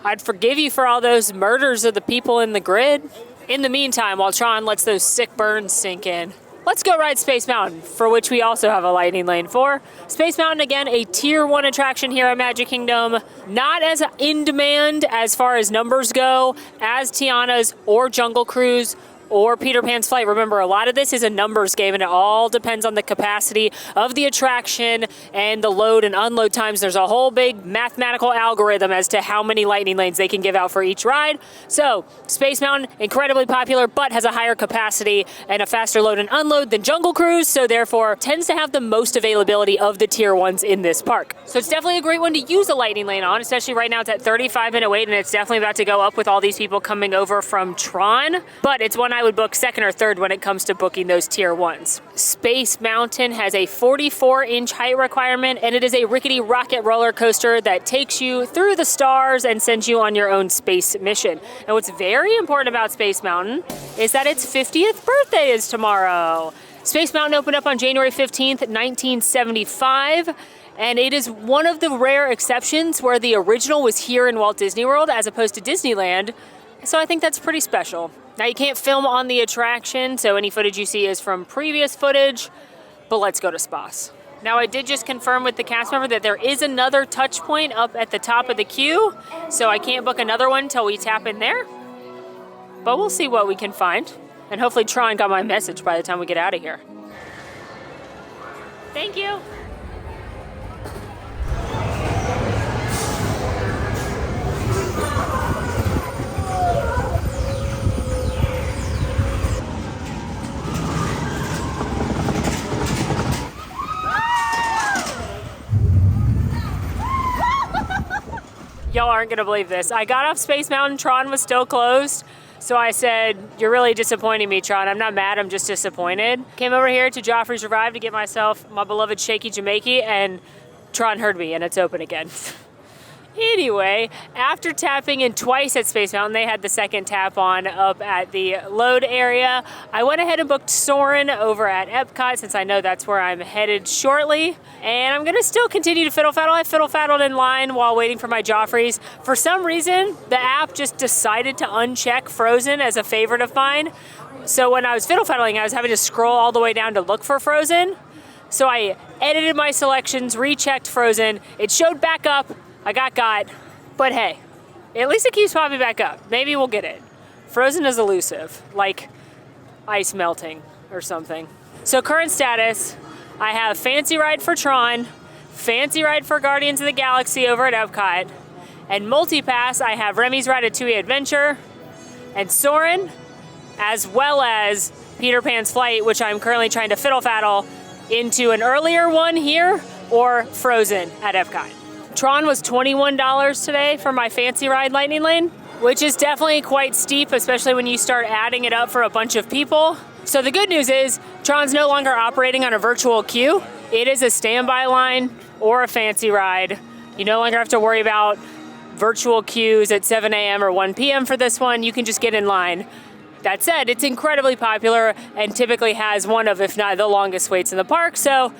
I'd forgive you for all those murders of the people in the grid. In the meantime, while Tron lets those sick burns sink in, let's go ride Space Mountain, for which we also have a lightning lane for. Space Mountain, again, a tier 1 attraction here at Magic Kingdom. Not as in demand as far as numbers go as Tiana's or Jungle Cruise or Peter Pan's Flight. Remember, a lot of this is a numbers game, and it all depends on the capacity of the attraction and the load and unload times. There's a whole big mathematical algorithm as to how many lightning lanes they can give out for each ride. So, Space Mountain, incredibly popular, but has a higher capacity and a faster load and unload than Jungle Cruise, so therefore tends to have the most availability of the tier 1s in this park. So it's definitely a great one to use a lightning lane on, especially right now it's at 35-minute wait, and it's definitely about to go up with all these people coming over from Tron, but it's one I would book second or third when it comes to booking those tier 1s. Space Mountain has a 44-inch height requirement, and it is a rickety rocket roller coaster that takes you through the stars and sends you on your own space mission. And what's very important about Space Mountain is that its 50th birthday is tomorrow. Space Mountain opened up on January 15th, 1975. And it is one of the rare exceptions where the original was here in Walt Disney World as opposed to Disneyland. So I think that's pretty special. Now you can't film on the attraction, so any footage you see is from previous footage, but let's go to Spas. Now I did just confirm with the cast member that there is another touch point up at the top of the queue, so I can't book another one until we tap in there. But we'll see what we can find. And hopefully Tron got my message by the time we get out of here. Thank you. Y'all aren't gonna believe this. I got off Space Mountain, Tron was still closed. So I said, you're really disappointing me, Tron. I'm not mad, I'm just disappointed. Came over here to Joffrey's Revive to get myself my beloved Shaky Jamaica, and Tron heard me and it's open again. Anyway, after tapping in twice at Space Mountain, they had the second tap on up at the load area. I went ahead and booked Soarin' over at EPCOT since I know that's where I'm headed shortly. And I'm gonna still continue to fiddle faddle. I fiddle faddled in line while waiting for my Joffreys. For some reason, the app just decided to uncheck Frozen as a favorite of mine. So when I was fiddle faddling, I was having to scroll all the way down to look for Frozen. So I edited my selections, rechecked Frozen. It showed back up. I got, but hey, at least it keeps popping back up. Maybe we'll get it. Frozen is elusive, like ice melting or something. So current status, I have Fancy Ride for Tron, Fancy Ride for Guardians of the Galaxy over at Epcot, and Multipass, I have Remy's Ratatouille Adventure, and Soarin', as well as Peter Pan's Flight, which I'm currently trying to fiddle faddle into an earlier one here, or Frozen at Epcot. Tron was $21 today for my Fancy Ride Lightning Lane, which is definitely quite steep, especially when you start adding it up for a bunch of people. So the good news is Tron's no longer operating on a virtual queue. It is a standby line or a Fancy Ride. You no longer have to worry about virtual queues at 7 a.m. or 1 p.m. for this one. You can just get in line. That said, it's incredibly popular and typically has one of, if not the longest waits in the park. So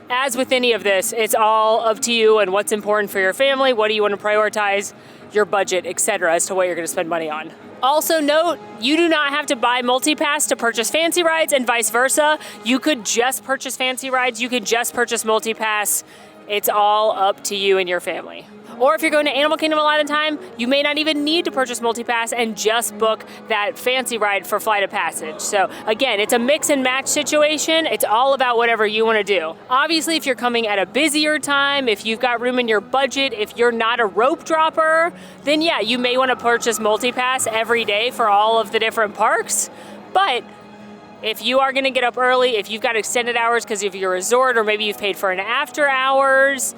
as with any of this, it's all up to you and what's important for your family, what do you want to prioritize, your budget, etc., as to what you're going to spend money on. Also note, you do not have to buy Multipass to purchase Fancy Rides and vice versa. You could just purchase Fancy Rides, you could just purchase Multipass. It's all up to you and your family. Or if you're going to Animal Kingdom a lot of the time, you may not even need to purchase Multipass and just book that Fancy Ride for Flight of Passage. So again, it's a mix and match situation. It's all about whatever you want to do. Obviously, if you're coming at a busier time, if you've got room in your budget, if you're not a rope dropper, then yeah, you may want to purchase Multipass every day for all of the different parks. But if you are going to get up early, if you've got extended hours because of your resort, or maybe you've paid for an after hours,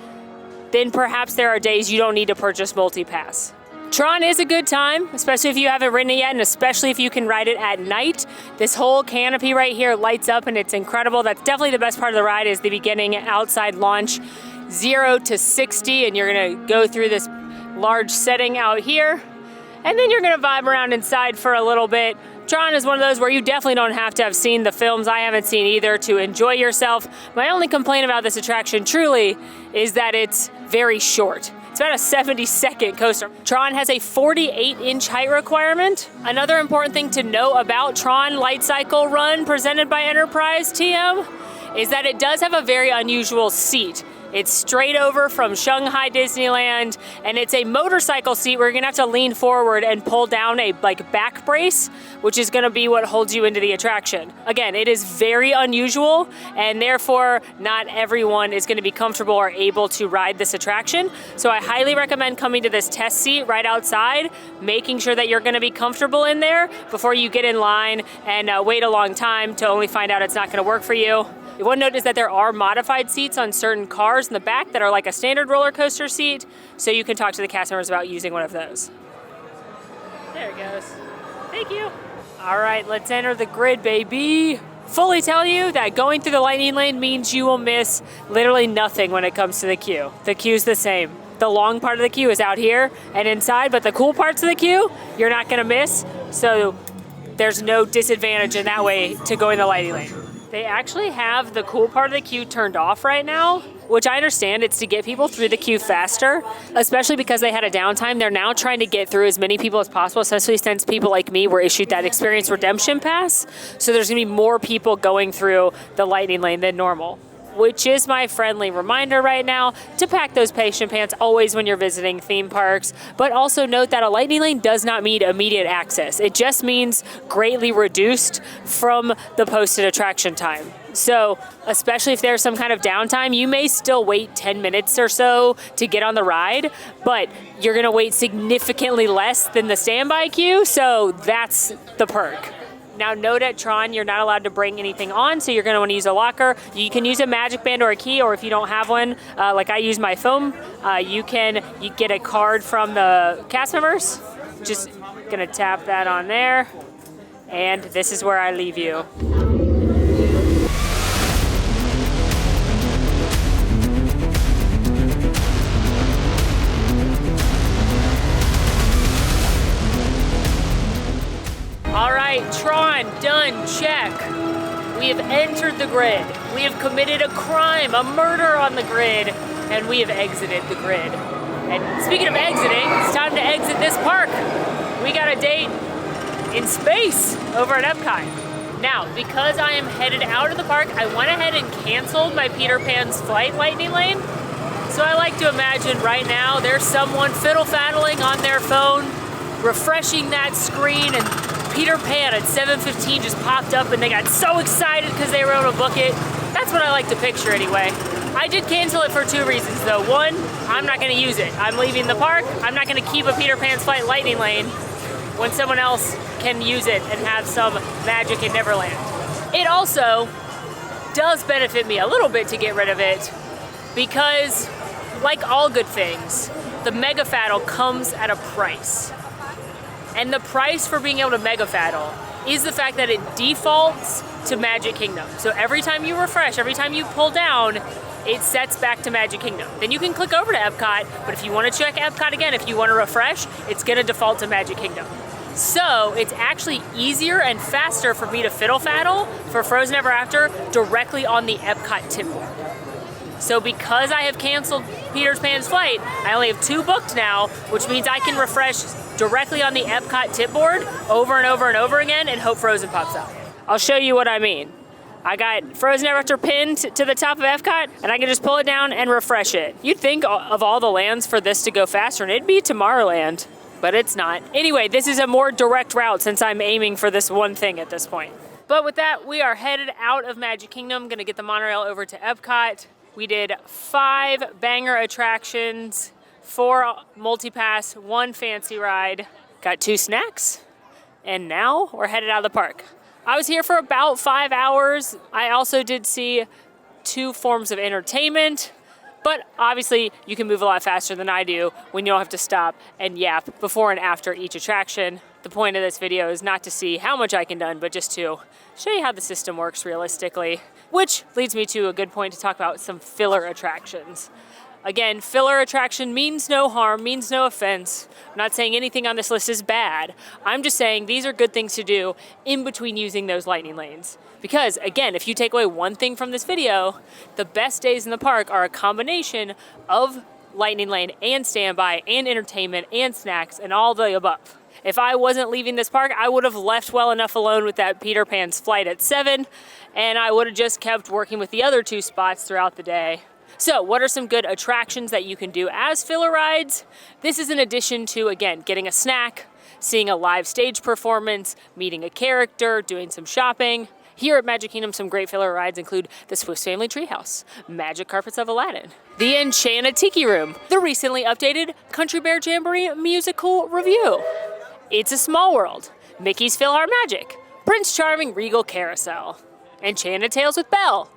then perhaps there are days you don't need to purchase Multipass. Tron is a good time, especially if you haven't ridden it yet, and especially if you can ride it at night. This whole canopy right here lights up and it's incredible. That's definitely the best part of the ride, is the beginning outside launch, 0 to 60, and you're gonna go through this large setting out here, and then you're gonna vibe around inside for a little bit. Tron is one of those where you definitely don't have to have seen the films. I haven't seen either to enjoy yourself. My only complaint about this attraction truly is that it's very short. It's about a 70-second coaster. Tron has a 48-inch height requirement. Another important thing to know about Tron Light Cycle Run presented by Enterprise TM is that it does have a very unusual seat. It's straight over from Shanghai Disneyland, and it's a motorcycle seat where you're gonna have to lean forward and pull down a back brace, which is gonna be what holds you into the attraction. Again, it is very unusual, and therefore not everyone is gonna be comfortable or able to ride this attraction. So I highly recommend coming to this test seat right outside, making sure that you're gonna be comfortable in there before you get in line and wait a long time to only find out it's not gonna work for you. One note is that there are modified seats on certain cars in the back that are like a standard roller coaster seat, so you can talk to the cast members about using one of those. There it goes. Thank you. All right, let's enter the grid, baby. Fully tell you that going through the Lightning Lane means you will miss literally nothing when it comes to the queue. The queue's the same. The long part of the queue is out here and inside, but the cool parts of the queue, you're not gonna miss, so there's no disadvantage in that way to go in the Lightning Lane. They actually have the cool part of the queue turned off right now, which I understand it's to get people through the queue faster, especially because they had a downtime. They're now trying to get through as many people as possible, especially since people like me were issued that Experience Redemption Pass. So there's gonna be more people going through the Lightning Lane than normal. which is my friendly reminder right now to pack those patient pants always when you're visiting theme parks. But also note that a lightning lane does not mean immediate access. It just means greatly reduced from the posted attraction time. So, especially if there's some kind of downtime, you may still wait 10 minutes or so to get on the ride, but you're gonna wait significantly less than the standby queue, so that's the perk. Now note at Tron, you're not allowed to bring anything on, so you're gonna wanna use a locker. You can use a magic band or a key, or if you don't have one, like I use my phone, you get a card from the cast members. Just gonna tap that on there, and this is where I leave you. All right, Tron, done, check. We have entered the grid. We have committed a crime, a murder on the grid, and we have exited the grid. And speaking of exiting, it's time to exit this park. We got a date in space over at Epcot. Now, because I am headed out of the park, I went ahead and canceled my Peter Pan's Flight lightning lane. So I like to imagine right now there's someone fiddle-faddling on their phone, refreshing that screen, and Peter Pan at 7:15 just popped up and they got so excited because they were able to book it. That's what I like to picture anyway. I did cancel it for 2 reasons though. One, I'm not gonna use it. I'm leaving the park. I'm not gonna keep a Peter Pan's Flight lightning lane when someone else can use it and have some magic in Neverland. It also does benefit me a little bit to get rid of it because, like all good things, the Mega Faddle comes at a price. And the price for being able to Mega Faddle is the fact that it defaults to Magic Kingdom. So every time you refresh, every time you pull down, it sets back to Magic Kingdom. Then you can click over to Epcot, but if you want to check Epcot again, if you want to refresh, it's gonna default to Magic Kingdom. So it's actually easier and faster for me to fiddle faddle for Frozen Ever After directly on the Epcot tip board. So because I have canceled Peter Pan's Flight, I only have 2 booked now, which means I can refresh directly on the Epcot tip board over and over and over again and hope Frozen pops up. I'll show you what I mean. I got Frozen Ever After pinned to the top of Epcot, and I can just pull it down and refresh it. You'd think of all the lands for this to go faster, and it'd be Tomorrowland, but it's not. Anyway, this is a more direct route since I'm aiming for this one thing at this point. But with that, we are headed out of Magic Kingdom, gonna get the monorail over to Epcot. We did 5 banger attractions, 4 multi-pass, 1 fancy ride, got 2 snacks, and now we're headed out of the park. I was here for about 5 hours. I also did see 2 forms of entertainment, but obviously you can move a lot faster than I do when you don't have to stop and yap before and after each attraction. The point of this video is not to see how much I can do, but just to show you how the system works realistically, which leads me to a good point to talk about some filler attractions. Again, filler attraction means no harm, means no offense. I'm not saying anything on this list is bad. I'm just saying these are good things to do in between using those lightning lanes. Because again, if you take away one thing from this video, the best days in the park are a combination of lightning lane and standby and entertainment and snacks and all the above. If I wasn't leaving this park, I would have left well enough alone with that Peter Pan's Flight at 7, and I would have just kept working with the other 2 spots throughout the day. So what are some good attractions that you can do as filler rides? This is in addition to, again, getting a snack, seeing a live stage performance, meeting a character, doing some shopping. Here at Magic Kingdom, some great filler rides include the Swiss Family Treehouse, Magic Carpets of Aladdin, the Enchanted Tiki Room, the recently updated Country Bear Jamboree Musical Review, It's a Small World, Mickey's PhilharMagic, Prince Charming Regal Carousel, Enchanted Tales with Belle,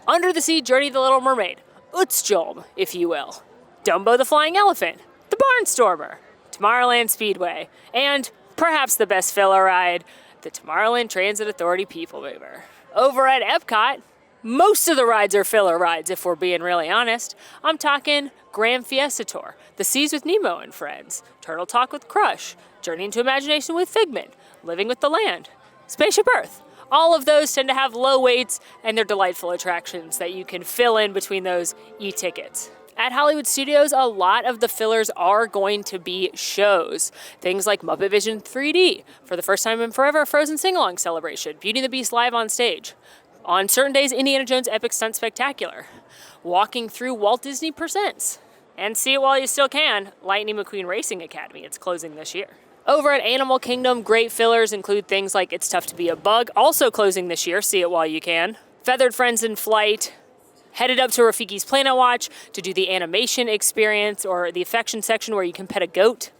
Under the Sea Journey of the Little Mermaid, Utsjolm, if you will, Dumbo the Flying Elephant, the Barnstormer, Tomorrowland Speedway, and perhaps the best filler ride, the Tomorrowland Transit Authority People Mover. Over at Epcot, most of the rides are filler rides, if we're being really honest. I'm talking Grand Fiesta Tour, The Seas with Nemo and Friends, Turtle Talk with Crush, Journey into Imagination with Figment, Living with the Land, Spaceship Earth. All of those tend to have low waits and they're delightful attractions that you can fill in between those e-tickets. At Hollywood Studios, a lot of the fillers are going to be shows. Things like Muppet Vision 3D, for the first time in forever, a Frozen Sing-Along celebration, Beauty and the Beast live on stage. On certain days, Indiana Jones Epic Stunt Spectacular. Walking through Walt Disney Presents. And see it while you still can, Lightning McQueen Racing Academy. It's closing this year. Over at Animal Kingdom, great fillers include things like It's Tough to Be a Bug, also closing this year, see it while you can. Feathered Friends in Flight. Headed up to Rafiki's Planet Watch to do the animation experience or the affection section where you can pet a goat,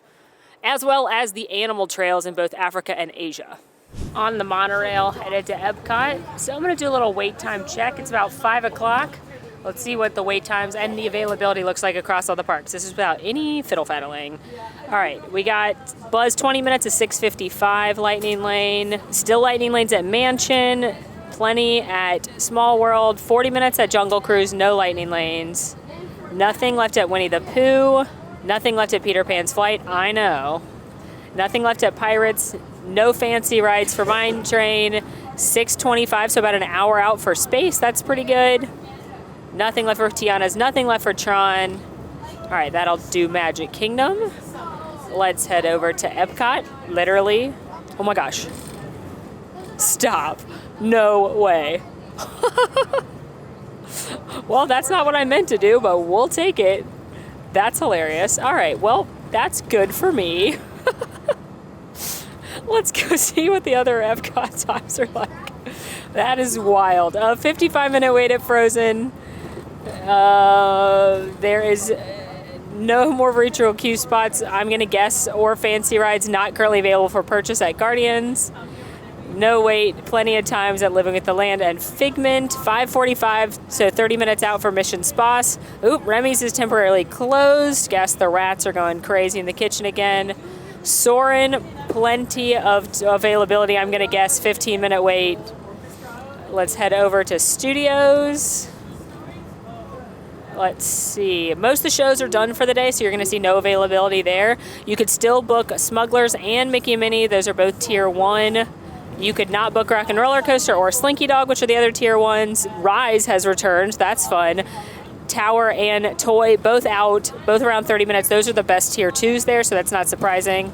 as well as the animal trails in both Africa and Asia. On the monorail, headed to Epcot. So I'm gonna do a little wait time check. It's about 5 o'clock. Let's see what the wait times and the availability looks like across all the parks. This is without any fiddle faddling. All right, we got Buzz 20 minutes at 6:55 Lightning Lane. Still Lightning Lanes at Mansion. Plenty at Small World. 40 minutes at Jungle Cruise, no Lightning Lanes. Nothing left at Winnie the Pooh. Nothing left at Peter Pan's Flight, I know. Nothing left at Pirates. No fancy rides for Mine Train. 6:25, so about an hour out for Space. That's pretty good. Nothing left for Tiana's. Nothing left for Tron. All right, that'll do Magic Kingdom. Let's head over to Epcot. Literally. Oh my gosh. Stop. No way. Well, that's not what I meant to do, but we'll take it. That's hilarious. All right, well, that's good for me. Let's go see what the other Epcot times are like. That is wild. 55-minute wait at Frozen. There is no more virtual queue spots, I'm going to guess, or fancy rides not currently available for purchase at Guardians. No wait, plenty of times at Living with the Land and Figment. 5:45, so 30 minutes out for Mission Spas. Oop, Remy's is temporarily closed. Guess the rats are going crazy in the kitchen again. Soarin', plenty of availability. I'm going to guess 15-minute wait. Let's head over to Studios. Let's see. Most of the shows are done for the day, so you're going to see no availability there. You could still book Smugglers and Mickey and Minnie. Those are both Tier 1. You could not book Rock and Roller Coaster or Slinky Dog, which are the other Tier 1s. Rise has returned. That's fun. Tower and Toy, both out, both around 30 minutes. Those are the best Tier 2s there, so that's not surprising.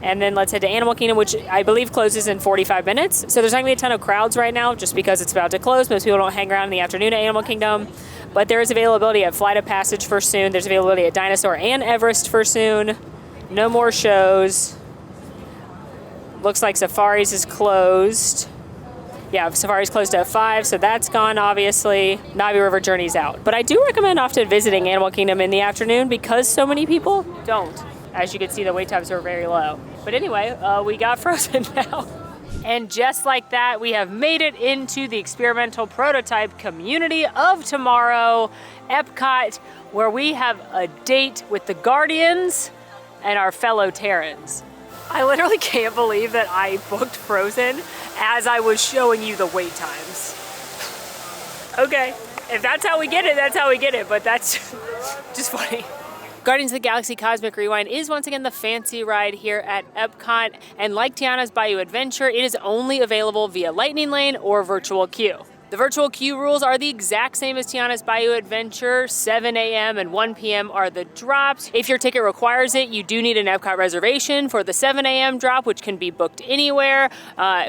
And then let's head to Animal Kingdom, which I believe closes in 45 minutes. So there's not going to be a ton of crowds right now just because it's about to close. Most people don't hang around in the afternoon at Animal Kingdom. But there is availability at Flight of Passage for soon. There's availability at Dinosaur and Everest for soon. No more shows. Looks like Safari's is closed. Yeah, Safari's closed at 5, so that's gone, obviously. Navi River Journey's out. But I do recommend often visiting Animal Kingdom in the afternoon because so many people don't. As you can see, the wait times are very low. But anyway, we got Frozen now. And just like that, we have made it into the experimental prototype community of tomorrow, Epcot, where we have a date with the Guardians and our fellow Terrans. I literally can't believe that I booked Frozen as I was showing you the wait times. Okay, if that's how we get it, that's how we get it, but that's just funny. Guardians of the Galaxy Cosmic Rewind is once again the fancy ride here at Epcot, and like Tiana's Bayou Adventure, it is only available via Lightning Lane or virtual queue. The virtual queue rules are the exact same as Tiana's Bayou Adventure. 7 a.m. and 1 p.m. are the drops. If your ticket requires it, you do need an Epcot reservation for the 7 a.m. drop, which can be booked anywhere.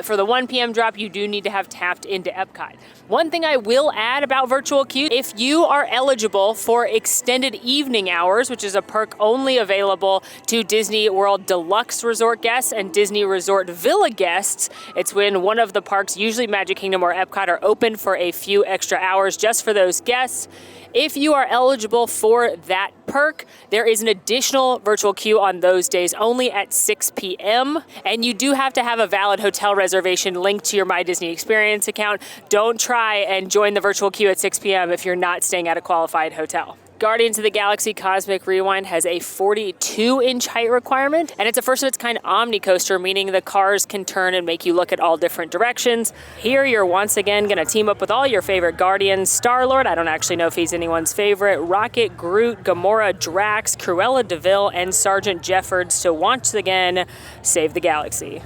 For the 1 p.m. drop, you do need to have tapped into Epcot. One thing I will add about virtual queue, if you are eligible for extended evening hours, which is a perk only available to Disney World Deluxe Resort guests and Disney Resort Villa guests, it's when one of the parks, usually Magic Kingdom or Epcot, are open for a few extra hours just for those guests. If you are eligible for that perk, there is an additional virtual queue on those days only at 6 p.m. And you do have to have a valid hotel reservation linked to your My Disney Experience account. Don't try and join the virtual queue at 6 p.m. if you're not staying at a qualified hotel. Guardians of the Galaxy Cosmic Rewind has a 42-inch height requirement, and it's a first-of-its-kind Omni coaster, meaning the cars can turn and make you look at all different directions. Here, you're once again going to team up with all your favorite Guardians. Star-Lord, I don't actually know if he's anyone's favorite, Rocket, Groot, Gamora, Drax, Cruella de Vil, and Sergeant Jeffords to once again save the galaxy.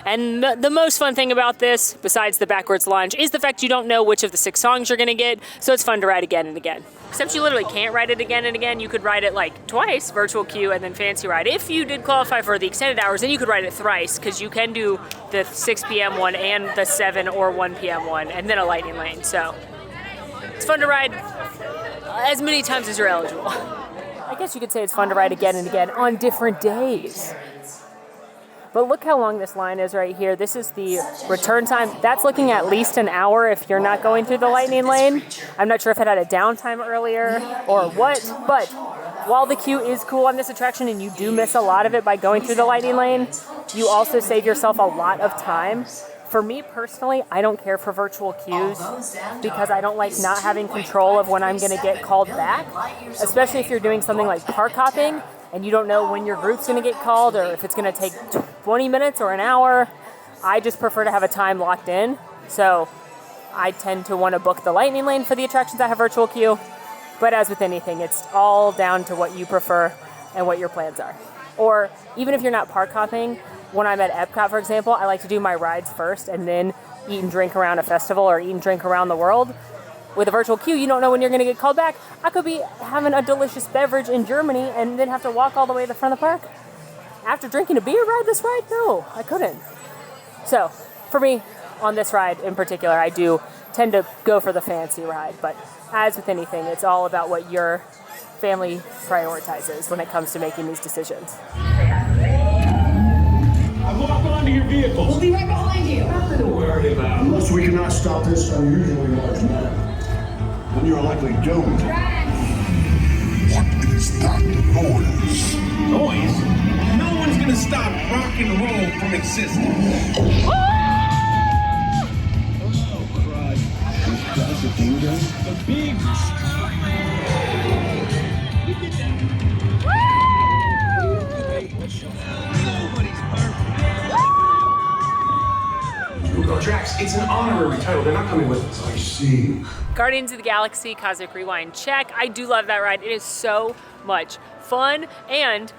And the most fun thing about this, besides the backwards lunge, is the fact you don't know which of the 6 songs you're gonna get, so it's fun to ride again and again. Except you literally can't ride it again and again. You could ride it like twice, virtual queue and then fancy ride. If you did qualify for the extended hours, then you could ride it thrice, because you can do the 6 p.m. one and the 7 or 1 p.m. one, and then a lightning lane. So it's fun to ride as many times as you're eligible. I guess you could say it's fun to ride again and again on different days. But look how long this line is right here. This is the return time. That's looking at least an hour if you're not going through the lightning lane. I'm not sure if it had a downtime earlier or what, but while the queue is cool on this attraction and you do miss a lot of it by going through the lightning lane, you also save yourself a lot of time. For me personally, I don't care for virtual queues because I don't like not having control of when I'm gonna get called back, especially if you're doing something like park hopping and you don't know when your group's gonna get called or if it's gonna take 20 minutes or an hour. I just prefer to have a time locked in. So I tend to wanna book the lightning lane for the attractions that have virtual queue. But as with anything, it's all down to what you prefer and what your plans are. Or even if you're not park hopping, when I'm at Epcot, for example, I like to do my rides first and then eat and drink around a festival or eat and drink around the world. With a virtual queue, you don't know when you're gonna get called back. I could be having a delicious beverage in Germany and then have to walk all the way to the front of the park. After drinking a beer, ride this ride? No, I couldn't. So, for me, on this ride in particular, I do tend to go for the fancy ride. But as with anything, it's all about what your family prioritizes when it comes to making these decisions. I'll walk onto your vehicle. We'll be right behind you. Nothing to worry about. Unless we cannot stop this unusually large man, then you're likely doomed. What is that noise? Noise? No one's gonna stop rock and roll from existing. Oh, crud. Is that the kingdom? The big Drax, it's an honorary title. They're not coming with us. I see. Guardians of the Galaxy Cosmic Rewind, check. I do love that ride. It is so much fun, and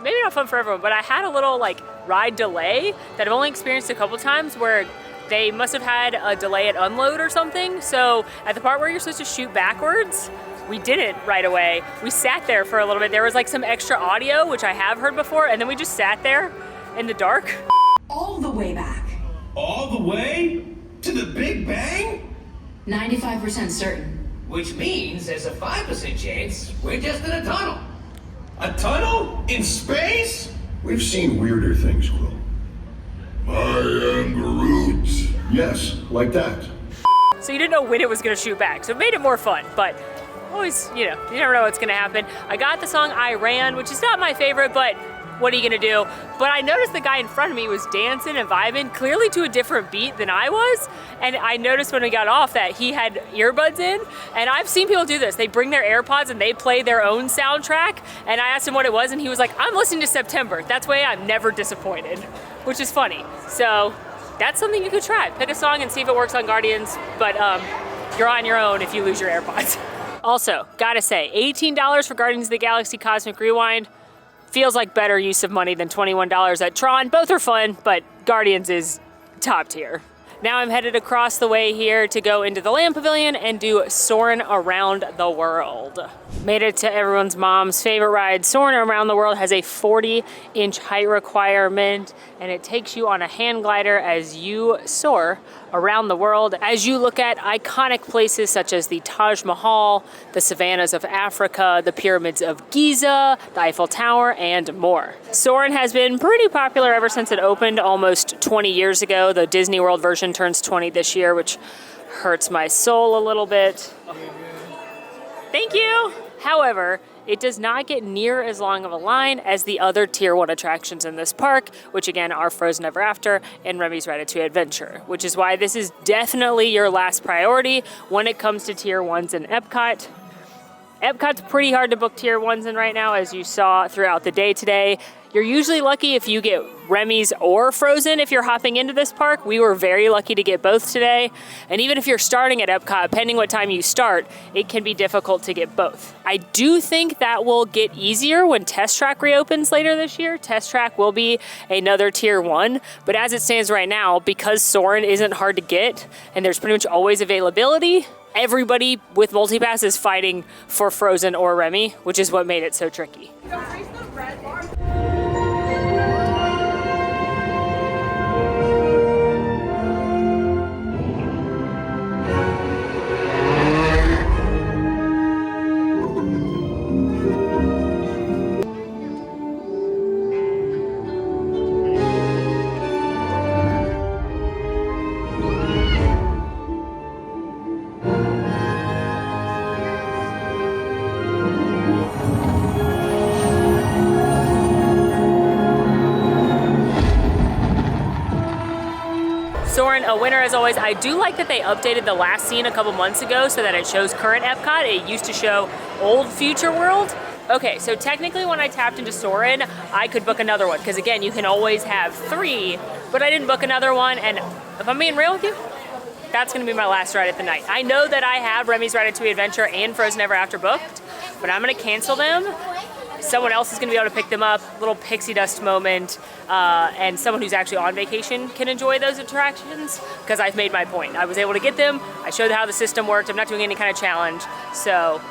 maybe not fun for everyone, but I had a little ride delay that I've only experienced a couple times where they must have had a delay at unload or something. So at the part where you're supposed to shoot backwards, we didn't right away. We sat there for a little bit. There was some extra audio, which I have heard before, and then we just sat there in the dark. All the way back. all the way to the Big Bang? 95% certain. Which means there's a 5% chance we're just in a tunnel. A tunnel? In space? We've seen weirder things, Quill. I am Groot. Yes, like that. So you didn't know when it was gonna shoot back, so it made it more fun, but always, you never know what's gonna happen. I got the song I Ran, which is not my favorite, but what are you gonna do? But I noticed the guy in front of me was dancing and vibing, clearly to a different beat than I was. And I noticed when we got off that he had earbuds in. And I've seen people do this. They bring their AirPods and they play their own soundtrack. And I asked him what it was and he was like, I'm listening to September. That's why I'm never disappointed, which is funny. So that's something you could try. Pick a song and see if it works on Guardians, but you're on your own if you lose your AirPods. Also, gotta say, $18 for Guardians of the Galaxy Cosmic Rewind. Feels like better use of money than $21 at Tron. Both are fun, but Guardians is top tier. Now I'm headed across the way here to go into the Land Pavilion and do Soarin' Around the World. Made it to everyone's mom's favorite ride. Soarin' Around the World has a 40-inch height requirement, and it takes you on a hang glider as you soar around the world as you look at iconic places such as the Taj Mahal, the savannas of Africa, the pyramids of Giza, the Eiffel Tower, and more. Soarin' has been pretty popular ever since it opened almost 20 years ago. The Disney World version turns 20 this year, which hurts my soul a little bit. Thank you! However, it does not get near as long of a line as the other Tier 1 attractions in this park, which again are Frozen Ever After and Remy's Ratatouille Adventure, which is why this is definitely your last priority when it comes to Tier 1s in Epcot. Epcot's pretty hard to book tier 1s in right now, as you saw throughout the day today. You're usually lucky if you get Remy's or Frozen if you're hopping into this park. We were very lucky to get both today. And even if you're starting at Epcot, depending what time you start, it can be difficult to get both. I do think that will get easier when Test Track reopens later this year. Test Track will be another tier 1, but as it stands right now, because Soarin' isn't hard to get and there's pretty much always availability, everybody with MultiPass is fighting for Frozen or Remy, which is what made it so tricky. Soarin', a winner as always. I do like that they updated the last scene a couple months ago so that it shows current Epcot. It used to show old Future World. Okay, so technically when I tapped into Soarin', I could book another one, because again, you can always have 3, but I didn't book another one, and if I'm being real with you, that's gonna be my last ride at the night. I know that I have Remy's Ratatouille Adventure and Frozen Ever After booked, but I'm gonna cancel them. Someone else is gonna be able to pick them up, little pixie dust moment, and someone who's actually on vacation can enjoy those attractions, because I've made my point. I was able to get them, I showed how the system worked, I'm not doing any kind of challenge, so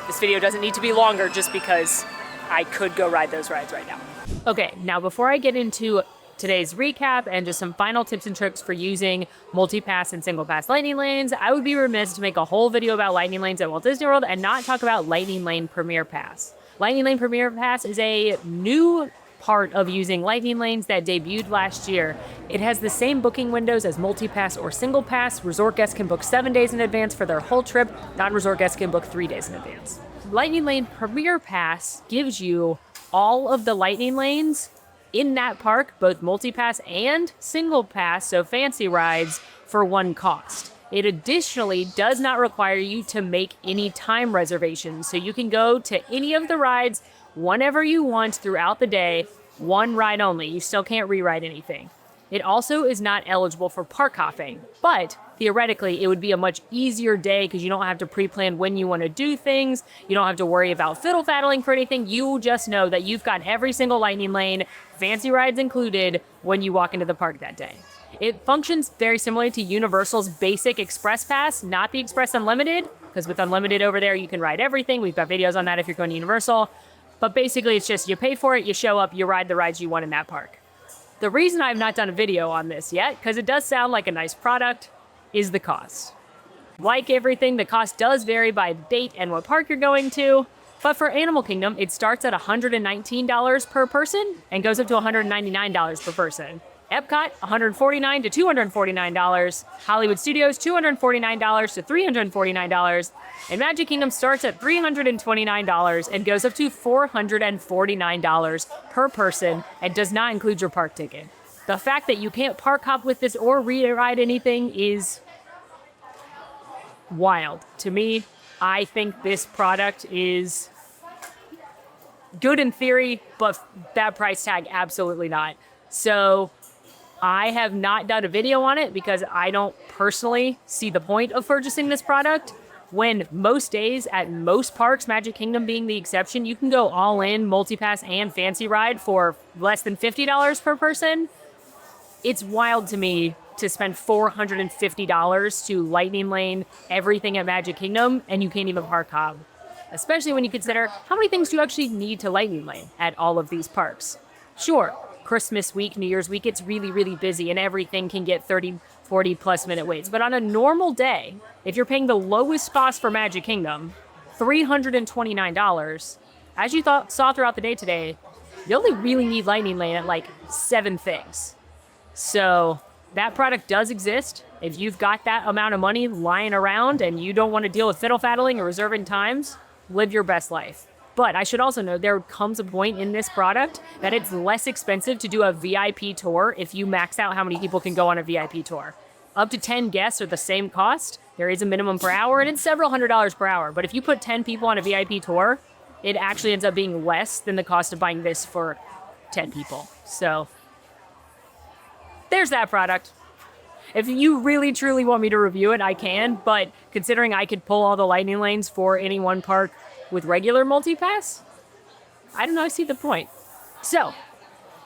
this video doesn't need to be longer just because I could go ride those rides right now. Okay, now before I get into today's recap and just some final tips and tricks for using MultiPass and SinglePass Lightning Lanes, I would be remiss to make a whole video about Lightning Lanes at Walt Disney World and not talk about Lightning Lane Premier Pass. Lightning Lane Premier Pass is a new part of using Lightning Lanes that debuted last year. It has the same booking windows as MultiPass or SinglePass. Resort guests can book 7 days in advance for their whole trip. Non-resort guests can book 3 days in advance. Lightning Lane Premier Pass gives you all of the Lightning Lanes in that park, both MultiPass and SinglePass, so fancy rides, for one cost. It additionally does not require you to make any time reservations, so you can go to any of the rides whenever you want throughout the day, one ride only. You still can't rewrite anything. It also is not eligible for park hopping, but theoretically it would be a much easier day because you don't have to pre-plan when you want to do things. You don't have to worry about fiddle faddling for anything. You just know that you've got every single Lightning Lane, fancy rides included, when you walk into the park that day. It functions very similarly to Universal's basic Express Pass, not the Express Unlimited, because with Unlimited over there, you can ride everything. We've got videos on that if you're going to Universal. But basically, it's just you pay for it, you show up, you ride the rides you want in that park. The reason I've not done a video on this yet, because it does sound like a nice product, is the cost. Like everything, the cost does vary by date and what park you're going to. But for Animal Kingdom, it starts at $119 per person and goes up to $199 per person. Epcot, $149 to $249. Hollywood Studios, $249 to $349. And Magic Kingdom starts at $329 and goes up to $449 per person and does not include your park ticket. The fact that you can't park hop with this or ride anything is wild. To me, I think this product is good in theory, but that price tag, absolutely not. So I have not done a video on it because I don't personally see the point of purchasing this product. When most days at most parks, Magic Kingdom being the exception, you can go all in MultiPass and Fancy Ride for less than $50 per person. It's wild to me to spend $450 to Lightning Lane everything at Magic Kingdom and you can't even park hop. Especially when you consider how many things do you actually need to Lightning Lane at all of these parks. Sure, Christmas week, New Year's week, it's really, really busy and everything can get 30, 40 plus minute waits. But on a normal day, if you're paying the lowest cost for Magic Kingdom, $329, as you saw throughout the day today, you only really need Lightning Lane at like 7 things. So that product does exist. If you've got that amount of money lying around and you don't want to deal with fiddle faddling or reserving times, live your best life. But I should also note there comes a point in this product that it's less expensive to do a VIP tour if you max out how many people can go on a VIP tour. Up to 10 guests are the same cost. There is a minimum per hour, and it's several $100s per hour. But if you put 10 people on a VIP tour, it actually ends up being less than the cost of buying this for 10 people. So there's that product. If you really truly want me to review it, I can, but considering I could pull all the lightning lanes for any one park with regular multi-pass, I don't know, I see the point. So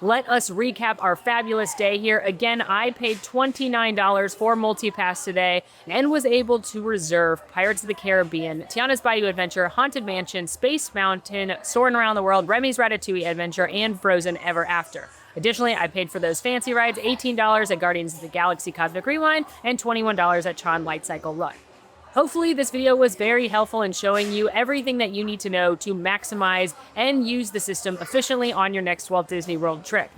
let us recap our fabulous day here. Again, I paid $29 for multi-pass today and was able to reserve Pirates of the Caribbean, Tiana's Bayou Adventure, Haunted Mansion, Space Mountain, Soarin' Around the World, Remy's Ratatouille Adventure, and Frozen Ever After. Additionally, I paid for those fancy rides, $18 at Guardians of the Galaxy Cosmic Rewind and $21 at Tron Light Cycle Run. Hopefully this video was very helpful in showing you everything that you need to know to maximize and use the system efficiently on your next Walt Disney World trip.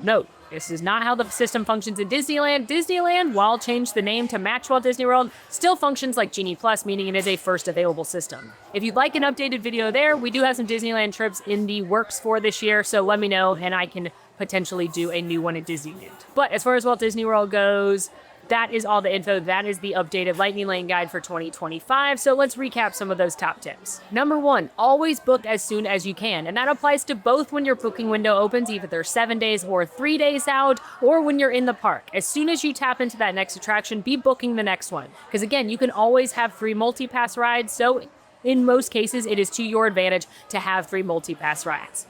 Note, this is not how the system functions in Disneyland. Disneyland, while changed the name to match Walt Disney World, still functions like Genie Plus, meaning it is a first available system. If you'd like an updated video there, we do have some Disneyland trips in the works for this year, so let me know and I can potentially do a new one at Disneyland. But as far as Walt Disney World goes, that is all the info. That is the updated Lightning Lane guide for 2025. So let's recap some of those top tips. Number 1, always book as soon as you can. And that applies to both when your booking window opens, either they're 7 days or 3 days out, or when you're in the park. As soon as you tap into that next attraction, be booking the next one. Because again, you can always have 3 multi-pass rides. So in most cases, it is to your advantage to have 3 multi-pass rides.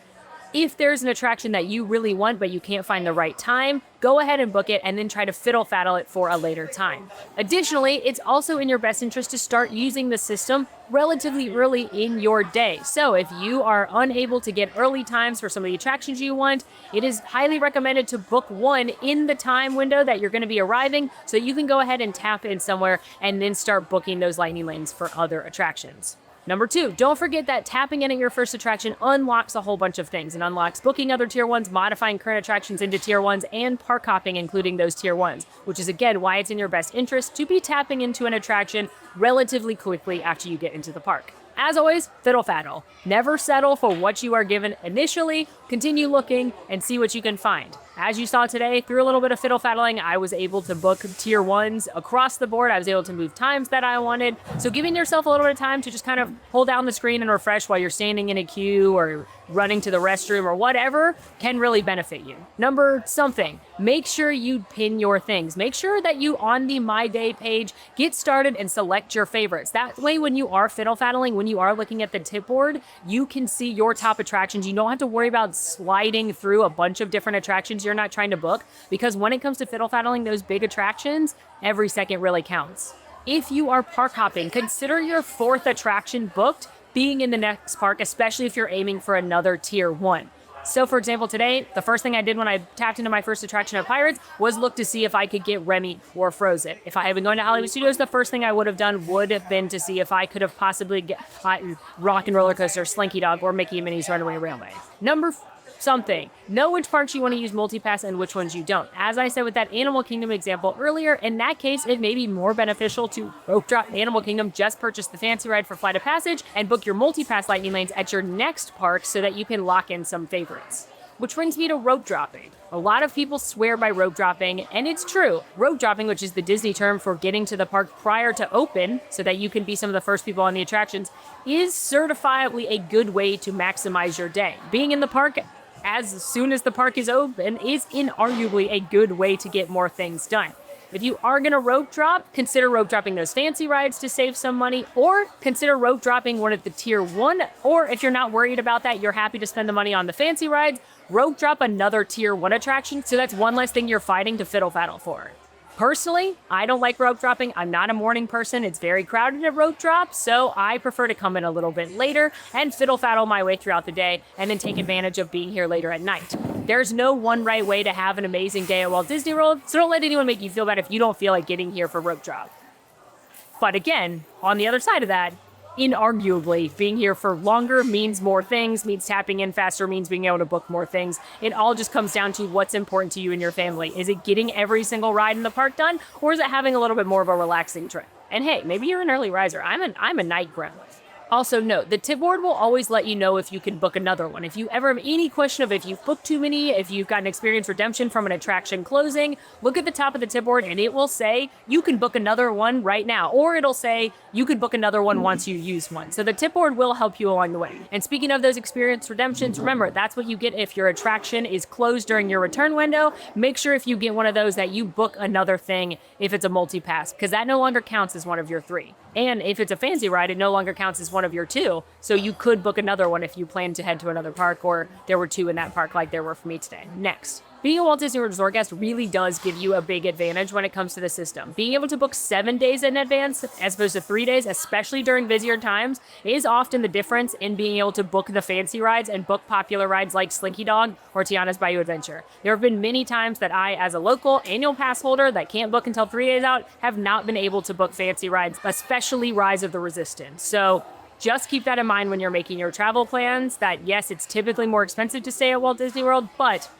If there's an attraction that you really want but you can't find the right time, go ahead and book it and then try to fiddle faddle it for a later time. Additionally, it's also in your best interest to start using the system relatively early in your day. So if you are unable to get early times for some of the attractions you want, it is highly recommended to book one in the time window that you're going to be arriving so you can go ahead and tap in somewhere and then start booking those lightning lanes for other attractions. Number 2, don't forget that tapping in at your first attraction unlocks a whole bunch of things. It unlocks booking other tier 1s, modifying current attractions into tier 1s, and park hopping, including those tier 1s, which is again why it's in your best interest to be tapping into an attraction relatively quickly after you get into the park. As always, fiddle faddle. Never settle for what you are given initially. Continue looking and see what you can find. As you saw today, through a little bit of fiddle faddling, I was able to book tier 1s across the board. I was able to move times that I wanted. So giving yourself a little bit of time to just kind of hold down the screen and refresh while you're standing in a queue or running to the restroom or whatever can really benefit you. Number something, make sure you pin your things. Make sure that you, on the My Day page, get started and select your favorites. That way, when you are fiddle faddling, when you are looking at the tip board, you can see your top attractions. You don't have to worry about sliding through a bunch of different attractions you're not trying to book, because when it comes to fiddle faddling those big attractions, every second really counts. If you are park hopping, consider your 4th attraction booked being in the next park, especially if you're aiming for another tier 1. So for example, today, the first thing I did when I tapped into my first attraction at Pirates was look to see if I could get Remy or Frozen. If I had been going to Hollywood Studios, the first thing I would have done would have been to see if I could have possibly gotten Rock and Roller Coaster, Slinky Dog, or Mickey and Minnie's Runaway Railway. Number something. Know which parks you want to use multi-pass and which ones you don't. As I said with that Animal Kingdom example earlier, in that case, it may be more beneficial to rope drop Animal Kingdom, just purchase the fancy ride for Flight of Passage, and book your multi-pass lightning lanes at your next park so that you can lock in some favorites. Which brings me to rope dropping. A lot of people swear by rope dropping, and it's true. Rope dropping, which is the Disney term for getting to the park prior to open so that you can be some of the first people on the attractions, is certifiably a good way to maximize your day. Being in the park as soon as the park is open is inarguably a good way to get more things done. If you are going to rope drop, consider rope dropping those fancy rides to save some money, or consider rope dropping one of the tier 1, or if you're not worried about that, you're happy to spend the money on the fancy rides, rope drop another tier 1 attraction, so that's one less thing you're fighting to fiddle faddle for. Personally, I don't like rope dropping. I'm not a morning person. It's very crowded at rope drop, so I prefer to come in a little bit later and fiddle faddle my way throughout the day and then take advantage of being here later at night. There's no one right way to have an amazing day at Walt Disney World, so don't let anyone make you feel bad if you don't feel like getting here for rope drop. But again, on the other side of that, inarguably, being here for longer means more things, means tapping in faster, means being able to book more things. It all just comes down to what's important to you and your family. Is it getting every single ride in the park done, or is it having a little bit more of a relaxing trip? And hey, maybe you're an early riser. I'm a night gremlin. Also note, the tip board will always let you know if you can book another one. If you ever have any question of if you've booked too many, if you've got an experience redemption from an attraction closing, look at the top of the tip board and it will say you can book another one right now, or it'll say you could book another one once you use one. So the tip board will help you along the way. And speaking of those experience redemptions, remember, that's what you get if your attraction is closed during your return window. Make sure if you get one of those that you book another thing if it's a multi-pass, because that no longer counts as one of your 3. And if it's a fancy ride, it no longer counts as one of your 2. So you could book another one if you plan to head to another park, or there were 2 in that park like there were for me today. Next. Being a Walt Disney World Resort guest really does give you a big advantage when it comes to the system. Being able to book 7 days in advance as opposed to 3 days, especially during busier times, is often the difference in being able to book the fancy rides and book popular rides like Slinky Dog or Tiana's Bayou Adventure. There have been many times that I, as a local annual pass holder that can't book until 3 days out, have not been able to book fancy rides, especially Rise of the Resistance. So just keep that in mind when you're making your travel plans, that yes, it's typically more expensive to stay at Walt Disney World, but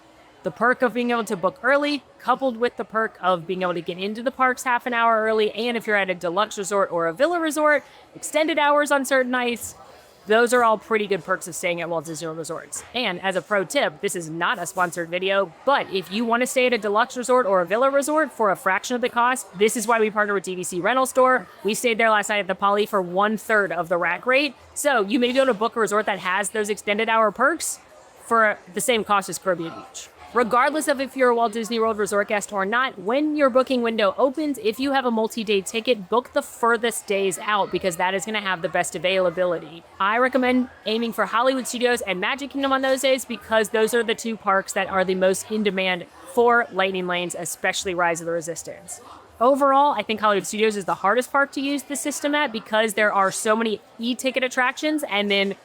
the perk of being able to book early, coupled with the perk of being able to get into the parks half an hour early, and if you're at a deluxe resort or a villa resort, extended hours on certain nights, those are all pretty good perks of staying at Walt Disney World Resorts. And as a pro tip, this is not a sponsored video, but if you want to stay at a deluxe resort or a villa resort for a fraction of the cost, this is why we partner with DVC Rental Store. We stayed there last night at the Poly for 1/3 of the rack rate. So you may be able to book a resort that has those extended hour perks for the same cost as Caribbean Beach. Regardless of if you're a Walt Disney World Resort guest or not, when your booking window opens, if you have a multi-day ticket, book the furthest days out because that is going to have the best availability. I recommend aiming for Hollywood Studios and Magic Kingdom on those days because those are the 2 parks that are the most in demand for lightning lanes, especially Rise of the Resistance. Overall, I think Hollywood Studios is the hardest park to use the system at because there are so many e-ticket attractions and then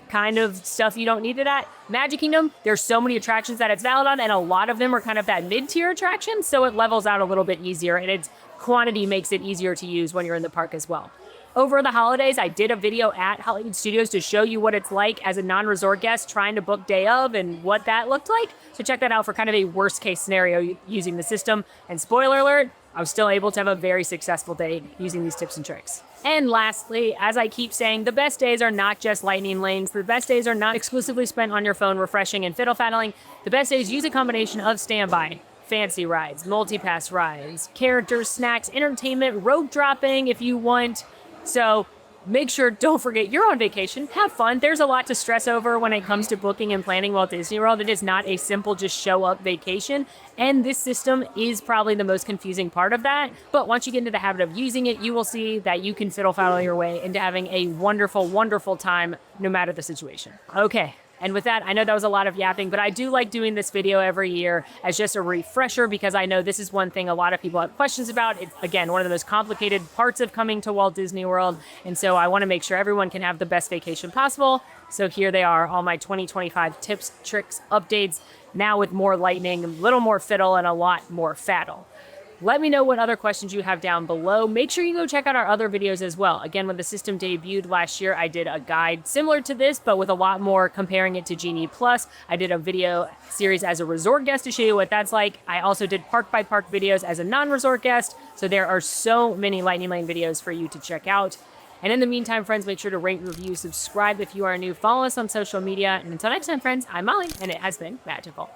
kind of stuff you don't need it at. Magic Kingdom, there's so many attractions that it's valid on, and a lot of them are kind of that mid-tier attraction, so it levels out a little bit easier, and its quantity makes it easier to use when you're in the park as well. Over the holidays, I did a video at Hollywood Studios to show you what it's like as a non-resort guest trying to book day of and what that looked like. So check that out for kind of a worst-case scenario using the system. And spoiler alert, I was still able to have a very successful day using these tips and tricks. And lastly, as I keep saying, the best days are not just lightning lanes. The best days are not exclusively spent on your phone refreshing and fiddle faddling. The best days use a combination of standby, fancy rides, multi-pass rides, characters, snacks, entertainment, rope dropping if you want. So make sure, don't forget, you're on vacation. Have fun. There's a lot to stress over when it comes to booking and planning Walt Disney World. It is not a simple just show up vacation. And this system is probably the most confusing part of that. But once you get into the habit of using it, you will see that you can fiddle faddle your way into having a wonderful, wonderful time no matter the situation. Okay. And with that, I know that was a lot of yapping, but I do like doing this video every year as just a refresher because I know this is one thing a lot of people have questions about. It's, again, one of the most complicated parts of coming to Walt Disney World. And so I want to make sure everyone can have the best vacation possible. So here they are, all my 2025 tips, tricks, updates, now with more lightning, a little more fiddle, and a lot more faddle. Let me know what other questions you have down below. Make sure you go check out our other videos as well. Again, when the system debuted last year, I did a guide similar to this, but with a lot more comparing it to Genie Plus. I did a video series as a resort guest to show you what that's like. I also did park by park videos as a non-resort guest. So there are so many Lightning Lane videos for you to check out. And in the meantime, friends, make sure to rate, review, subscribe if you are new, follow us on social media. And until next time, friends, I'm Molly, and it has been magical.